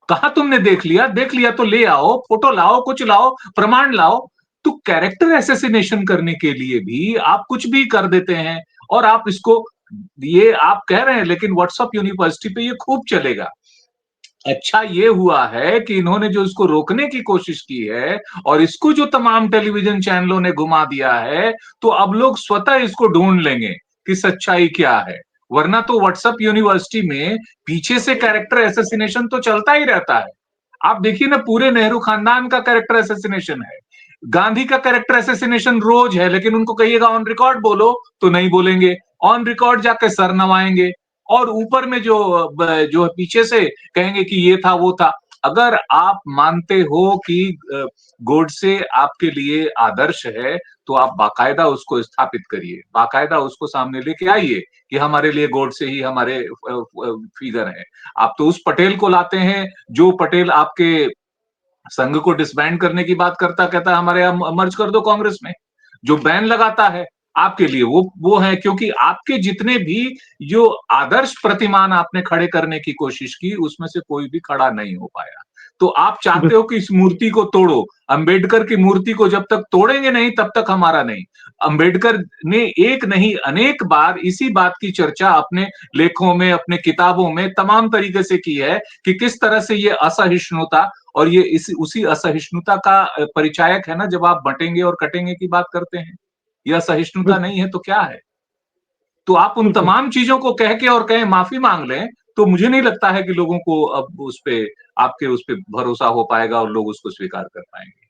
कहा तुमने देख लिया? देख लिया तो ले आओ, फोटो लाओ, कुछ लाओ, प्रमाण लाओ। तो कैरेक्टर असैसिनेशन करने के लिए भी आप कुछ भी कर देते हैं। और आप इसको, ये आप कह रहे हैं, लेकिन व्हाट्सएप यूनिवर्सिटी पे ये खूब चलेगा। अच्छा ये हुआ है कि इन्होंने जो इसको रोकने की कोशिश की है, और इसको जो तमाम टेलीविजन चैनलों ने घुमा दिया है, तो अब लोग स्वतः इसको ढूंढ लेंगे कि सच्चाई क्या है। वरना तो व्हाट्सएप यूनिवर्सिटी में पीछे से कैरेक्टर असैसिनेशन तो चलता ही रहता है। आप देखिए ना, पूरे नेहरू खानदान का कैरेक्टर असैसिनेशन है। गांधी का कैरेक्टर असैसिनेशन रोज है, लेकिन उनको कहिएगा ऑन रिकॉर्ड बोलो तो नहीं बोलेंगे। ऑन रिकॉर्ड जाके सर नवाएंगे। और ऊपर में जो पीछे से कहेंगे कि ये था वो था। अगर आप मानते हो कि गोडसे आपके लिए आदर्श है, तो आप बाकायदा उसको स्थापित करिए, बाकायदा उसको सामने लेके आइए कि हमारे लिए गोडसे ही हमारे फिगर है। आप तो उस पटेल को लाते हैं जो पटेल आपके संघ को डिसबैंड करने की बात करता, कहता है हमारे यहाँ मर्ज कर दो कांग्रेस में। जो बैन लगाता है आपके लिए वो है, क्योंकि आपके जितने भी जो आदर्श प्रतिमान आपने खड़े करने की कोशिश की, उसमें से कोई भी खड़ा नहीं हो पाया। तो आप चाहते हो कि इस मूर्ति को तोड़ो। अंबेडकर की मूर्ति को जब तक तोड़ेंगे नहीं, तब तक हमारा नहीं। अंबेडकर ने एक नहीं अनेक बार इसी बात की चर्चा अपने लेखों में, अपने किताबों में तमाम तरीके से की है कि किस तरह से ये असहिष्णुता, और ये उसी असहिष्णुता का परिचायक है ना, जब आप बंटेंगे और कटेंगे की बात करते हैं। ये असहिष्णुता नहीं है तो क्या है? तो आप उन बिल्कुल। तमाम चीजों को कह के और कहें माफी मांग लें, तो मुझे नहीं लगता है कि लोगों को अब उस पे, आपके उस पे भरोसा हो पाएगा और लोग उसको स्वीकार कर पाएंगे।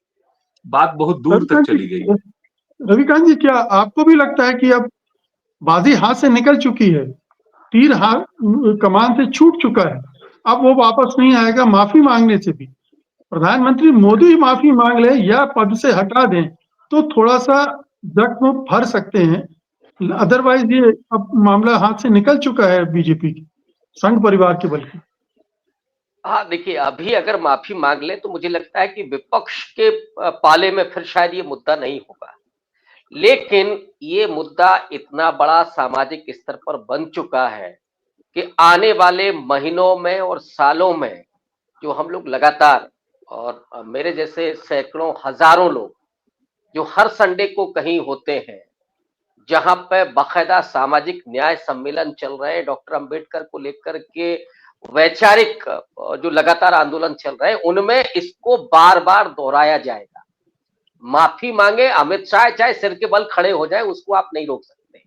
बात बहुत दूर तक रविकांत चली गई जी, है। रविकांत जी, क्या आपको भी लगता है कि अब बाजी हाथ से निकल चुकी है, तीर हाथ कमान से छूट चुका है, अब वो वापस नहीं आएगा माफी मांगने से भी? प्रधानमंत्री मोदी माफी मांग ले या पद से हटा दें तो थोड़ा सा जख्म भर सकते हैं, अदरवाइज ये अब मामला हाथ से निकल चुका है बीजेपी की, संघ परिवार के बल्कि। हाँ, देखिए अभी अगर माफी मांग ले तो मुझे लगता है कि विपक्ष के पाले में फिर शायद ये मुद्दा नहीं होगा। लेकिन ये मुद्दा इतना बड़ा सामाजिक स्तर पर बन चुका है कि आने वाले महीनों में और सालों में जो हम लोग लगातार, और मेरे जैसे सैकड़ों हजारों लोग जो हर संडे को कहीं होते हैं, जहां पे बाकायदा सामाजिक न्याय सम्मेलन चल रहे हैं, डॉक्टर अंबेडकर को लेकर के वैचारिक जो लगातार आंदोलन चल रहे हैं, उनमें इसको बार बार दोहराया जाएगा। माफी मांगे अमित शाह, चाहे सिर के बल खड़े हो जाए, उसको आप नहीं रोक सकते।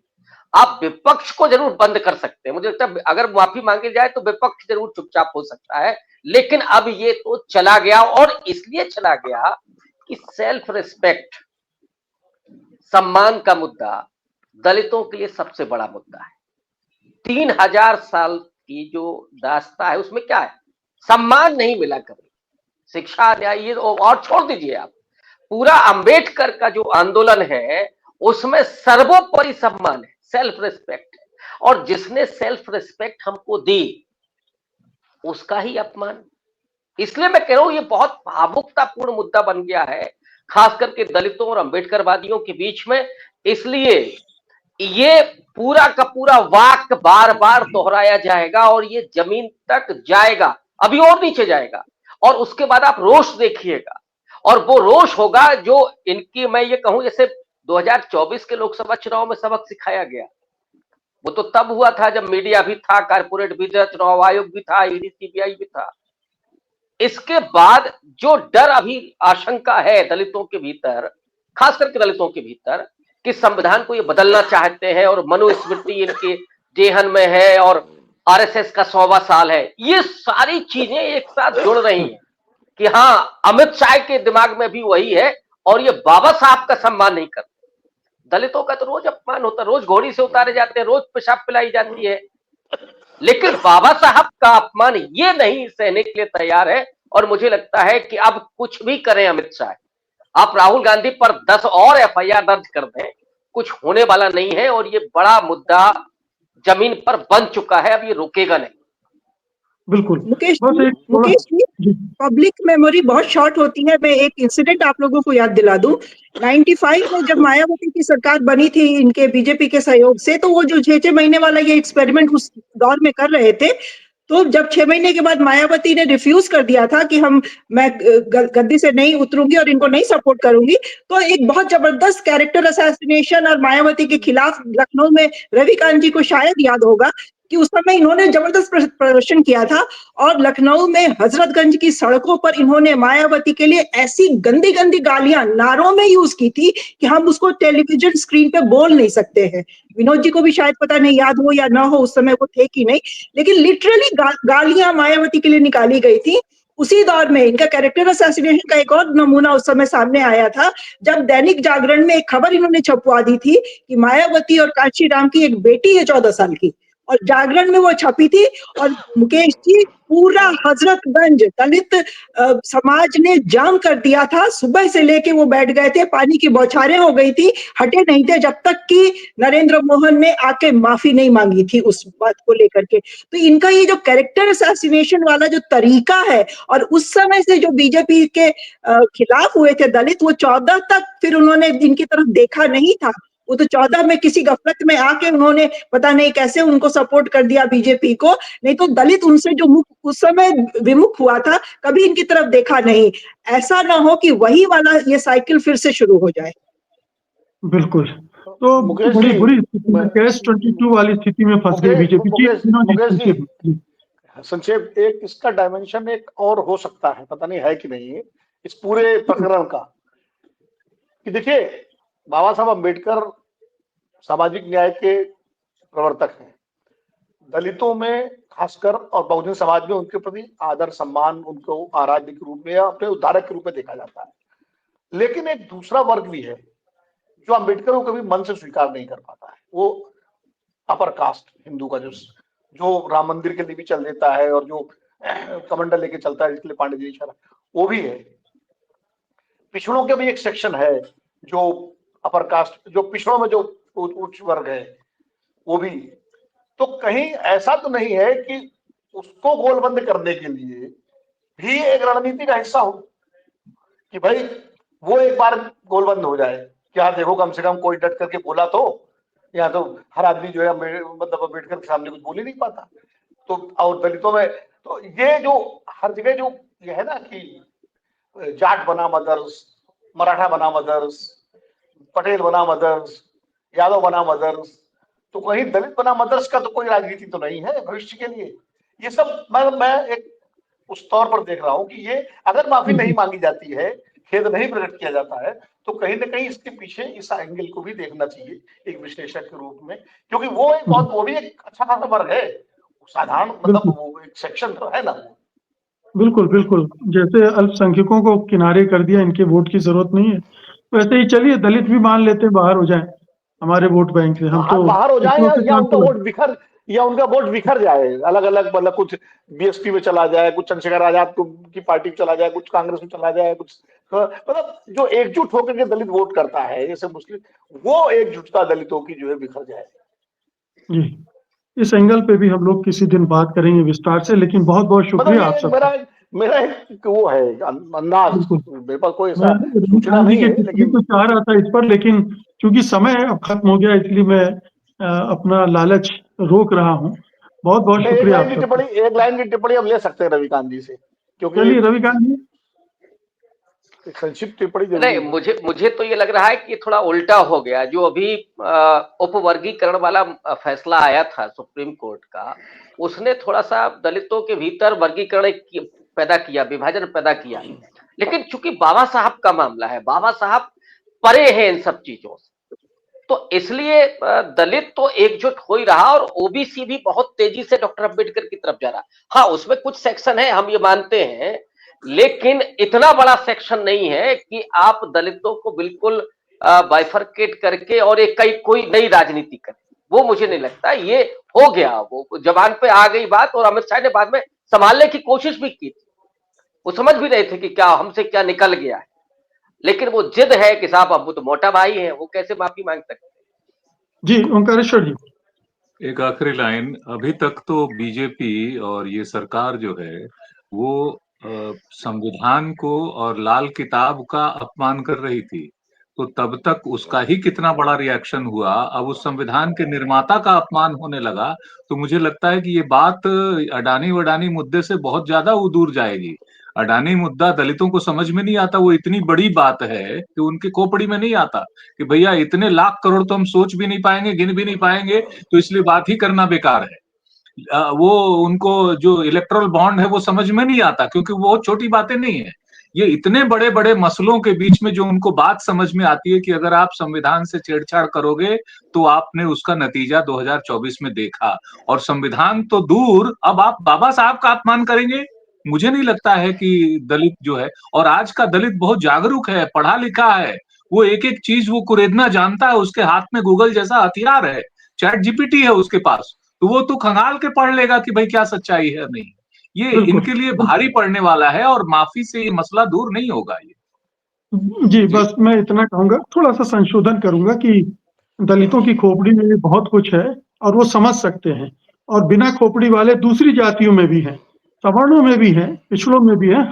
आप विपक्ष को जरूर बंद कर सकते हैं, मुझे लगता है अगर माफी मांगी जाए तो विपक्ष जरूर चुपचाप हो सकता है, लेकिन अब ये तो चला गया, और इसलिए चला गया कि सेल्फ रिस्पेक्ट, सम्मान का मुद्दा दलितों के लिए सबसे बड़ा मुद्दा है। 3000 साल की जो दास्ता है उसमें क्या है, सम्मान नहीं मिला कभी, शिक्षा न्याय, ये और छोड़ दीजिए आप, पूरा अंबेडकर का जो आंदोलन है उसमें सर्वोपरि सम्मान है, सेल्फ रिस्पेक्ट है, और जिसने सेल्फ रिस्पेक्ट हमको दी उसका ही अपमान। इसलिए मैं कह रहा हूं ये बहुत भावुकतापूर्ण मुद्दा बन गया है, खास करके दलितों और अंबेडकरवादियों के बीच में। इसलिए ये पूरा का पूरा वाक्य बार बार दोहराया जाएगा और ये जमीन तक जाएगा, अभी और नीचे जाएगा, और उसके बाद आप रोष देखिएगा, और वो रोष होगा जो इनकी, मैं ये कहूं जैसे 2024 के लोकसभा चुनाव में सबक सिखाया गया, वो तो तब हुआ था जब मीडिया भी था, कारपोरेट भी था, चुनाव आयोग भी था, ईडी सीबीआई भी था। इसके बाद जो डर अभी आशंका है दलितों के भीतर, खास करके दलितों के भीतर, कि संविधान को ये बदलना चाहते हैं और मनुस्मृति इनके जेहन में है और आरएसएस का 100वां साल है, ये सारी चीजें एक साथ जुड़ रही हैं कि हाँ, अमित शाह के दिमाग में भी वही है, और ये बाबा साहब का सम्मान नहीं करते। दलितों का तो रोज अपमान होता है, रोज घोड़ी से उतारे जाते हैं, रोज पेशाब पिलाई जाती है, लेकिन बाबा साहब का अपमान ये नहीं सहने के लिए तैयार है। और मुझे लगता है कि अब कुछ भी करें अमित शाह, आप राहुल गांधी पर 10 और एफआईआर दर्ज कर दें, कुछ होने वाला नहीं है, और ये बड़ा मुद्दा जमीन पर बन चुका है, अब ये रुकेगा नहीं। बिल्कुल। मुकेश बस एक मुकेश जी, जी, पब्लिक मेमोरी बहुत शॉर्ट होती है। मैं एक इंसिडेंट आप लोगों को याद दिला दूं। 95 में जब मायावती की सरकार बनी थी इनके बीजेपी के सहयोग से, तो वो जो 6 महीने वाला ये एक्सपेरिमेंट उस दौर में कर रहे थे, तो जब 6 महीने के बाद मायावती ने रिफ्यूज कर दिया था कि मैं गद्दी से नहीं उतरूंगी और इनको नहीं सपोर्ट करूंगी, तो एक बहुत जबरदस्त कैरेक्टर असैसिनेशन और मायावती के खिलाफ लखनऊ में, रविकांत जी को शायद याद होगा कि उस समय इन्होंने जबरदस्त प्रदर्शन किया था, और लखनऊ में हजरतगंज की सड़कों पर इन्होंने मायावती के लिए ऐसी गंदी गंदी गालियां नारों में यूज की थी कि हम उसको टेलीविजन स्क्रीन पे बोल नहीं सकते हैं। विनोद जी को भी शायद पता नहीं याद हो या ना हो, उस समय वो थे कि नहीं, लेकिन लिटरली गालियां मायावती के लिए निकाली गई थी। उसी दौर में इनका कैरेक्टर असैसिनेशन का एक और नमूना उस समय सामने आया था, जब दैनिक जागरण में एक खबर इन्होंने छपवा दी थी कि मायावती और कांशीराम की एक बेटी है 14 साल की, और जागरण में वो छपी थी। और मुकेश जी, पूरा हजरतगंज दलित समाज ने जाम कर दिया था, सुबह से लेके वो बैठ गए थे, पानी की बौछारें हो गई थी, हटे नहीं थे जब तक कि नरेंद्र मोहन ने आके माफी नहीं मांगी थी उस बात को लेकर के। तो इनका ये जो कैरेक्टर असैसिनेशन वाला जो तरीका है, और उस समय से जो बीजेपी के खिलाफ हुए थे दलित, वो 14 तक फिर उन्होंने इनकी तरफ देखा नहीं था। वो तो 14 में किसी गफलत में आके उन्होंने पता नहीं कैसे उनको सपोर्ट कर दिया बीजेपी को, नहीं तो दलित उनसे जो मुख उस समय विमुख हुआ था, कभी इनकी तरफ देखा नहीं। ऐसा ना हो कि वही वाला ये साइकिल फिर से शुरू हो जाए। बिल्कुल। तो मुकेश बड़ी जी, बुरी स्थिति में, कैश 22 वाली स्थिति में फंस गई बीजेपी। मुकेश जी, जी, संक्षेप एक इसका डायमेंशन एक और हो सकता है, पता नहीं है कि नहीं, इस पूरे प्रकरण का, कि देखिए बाबा साहब अम्बेडकर सामाजिक न्याय के प्रवर्तक हैं। दलितों में खासकर और बहुजन समाज में उनके प्रति आदर सम्मान, उनको आराध्य के रूप में या अपने उद्धारक के रूप में देखा जाता है। लेकिन एक दूसरा वर्ग भी है जो अम्बेडकर को कभी मन से स्वीकार नहीं कर पाता है, वो अपर कास्ट हिंदू का, जो राम मंदिर के लिए भी चल देता है और जो कमंडल लेके चलता है, इसके लिए पांडे जी इशारा, वो भी है। पिछड़ों के भी एक सेक्शन है जो अपर कास्ट, जो पिछड़ों में जो उच्च वर्ग है, वो भी। तो कहीं ऐसा तो नहीं है कि उसको गोलबंद करने के लिए भी एक रणनीति का हिस्सा हो कि भाई वो एक बार गोलबंद हो जाए, क्या देखो कम से कम कोई डट करके बोला तो, यहाँ तो हर आदमी जो है मतलब अम्बेडकर के सामने कुछ बोल ही नहीं पाता। तो और दलितों में तो ये जो हर जगह जो ये है ना कि जाट बना मदर्स, मराठा बना मदर्स, पटेल बना मदर्स, यादव बना मदर्स, तो कहीं दलित बना मदर्स का तो कोई राजनीति तो नहीं है भविष्य के लिए। ये सब मैं एक उस तौर पर देख रहा हूं कि ये अगर माफी नहीं मांगी जाती है, खेद नहीं प्रकट किया जाता है, तो कहीं ना कहीं इसके पीछे इस एंगल को भी देखना चाहिए एक विश्लेषक के रूप में, क्योंकि वो एक बहुत वो भी एक अच्छा खासा वर्ग है, साधारण मतलब वो एक सेक्शन तो है ना। बिल्कुल बिल्कुल, जैसे अल्पसंख्यकों को किनारे कर दिया, इनके वोट की जरूरत नहीं है, वैसे ही चलिए दलित भी मान लेते हैं बाहर हो जाए हमारे वोट बैंक से। हम तो बाहर हो जाए या उनका तो वोट बिखर जाए अलग अलग, मतलब कुछ बीएसपी में चला जाए, कुछ चंद्रशेखर आजाद की पार्टी में चला जाए, कुछ कांग्रेस में चला जाए, कुछ मतलब जो एकजुट होकर के दलित वोट करता है जैसे मुस्लिम, वो एकजुटता दलितों की जो है बिखर जाए। जी, इस एंगल पे भी हम लोग किसी दिन बात करेंगे विस्तार से, लेकिन बहुत बहुत शुक्रिया आप सबका। मेरा एक वो है अंदाज, बिल्कुल, मेरे पास कोई मैं ऐसा सूचना रविकांत जी नहीं की है, टिप्पणी लेकिन को चाह रहा था इस पर, लेकिन चूंकि समय अब खत्म हो गया इसलिए मैं अपना लालच रोक रहा हूँ। बहुत बहुत नहीं, शुक्रिया आप सबका। एक लाइन की टिप्पणी हम ले सकते हैं रविकांत जी से, क्योंकि चलिए रविकांत जी। एक संक्षिप्त टिप्पणी जरूरी नहीं, है। मुझे तो ये लग रहा है कि थोड़ा उल्टा हो गया। जो अभी उपवर्गीकरण वाला फैसला आया था सुप्रीम कोर्ट का, उसने थोड़ा सा दलितों के भीतर वर्गीकरण पैदा किया, विभाजन पैदा किया। लेकिन चूंकि बाबा साहब का मामला है, बाबा साहब परे हैं इन सब चीजों से, तो इसलिए दलित तो एकजुट हो ही रहा और ओबीसी भी बहुत तेजी से डॉक्टर अंबेडकर की तरफ जा रहा। हाँ, उसमें कुछ सेक्शन है, हम ये मानते हैं, लेकिन इतना बड़ा सेक्शन नहीं है कि आप दलितों को बिल्कुल बाइफरकेट करके और एक कोई नई राजनीति करें। वो मुझे नहीं लगता, ये हो गया, वो जबान पे आ गई बात, और अमित शाह ने बाद में संभालने की कोशिश भी की थी। वो समझ भी रहे थे कि क्या हमसे क्या निकल गया है, लेकिन वो जिद है कि साहब अब वो तो मोटा भाई है, वो कैसे माफी मांग सकते हैं। जी ओंकारेश्वर जी। एक आखिरी लाइन, अभी तक तो बीजेपी और ये सरकार जो है वो संविधान को और लाल किताब का अपमान कर रही थी, तो तब तक उसका ही कितना बड़ा रिएक्शन हुआ। अब उस संविधान के निर्माता का अपमान होने लगा, तो मुझे लगता है कि ये बात अडानी वडानी मुद्दे से बहुत ज्यादा दूर जाएगी। अडानी मुद्दा दलितों को समझ में नहीं आता, वो इतनी बड़ी बात है कि उनके खोपड़ी में नहीं आता कि भैया इतने लाख करोड़ तो हम सोच भी नहीं पाएंगे, गिन भी नहीं पाएंगे, तो इसलिए बात ही करना बेकार है। वो उनको जो इलेक्टोरल बॉन्ड है वो समझ में नहीं आता, क्योंकि वो छोटी बातें नहीं है। ये इतने बड़े बड़े मसलों के बीच में जो उनको बात समझ में आती है कि अगर आप संविधान से छेड़छाड़ करोगे तो आपने उसका नतीजा 2024 में देखा। और संविधान तो दूर, अब आप बाबा साहब का अपमान करेंगे। मुझे नहीं लगता है कि दलित जो है, और आज का दलित बहुत जागरूक है, पढ़ा लिखा है, वो एक एक चीज वो कुरेदना जानता है, उसके हाथ में गूगल जैसा हथियार है, चैट जीपीटी है उसके पास, तो वो तो खंगाल के पढ़ लेगा कि भाई क्या सच्चाई है नहीं। ये बिल्कुल इनके लिए भारी पड़ने वाला है, और माफी से ये मसला दूर नहीं होगा। ये जी, बस मैं इतना कहूंगा, थोड़ा सा संशोधन करूंगा कि दलितों की खोपड़ी में भी बहुत कुछ है और वो समझ सकते हैं, और बिना खोपड़ी वाले दूसरी जातियों में भी हैं, सवर्णों में भी हैं, पिछड़ों में भी हैं,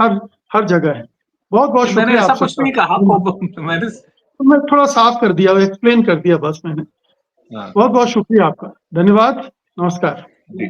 हर जगह है। बहुत बहुत मैंने शुक्रिया आप ऐसा कुछ सबका। नहीं कहा, मैंने तो मैं थोड़ा साफ कर दिया, एक्सप्लेन कर दिया बस मैंने। हाँ, बहुत बहुत शुक्रिया आपका, धन्यवाद, नमस्कार। जी।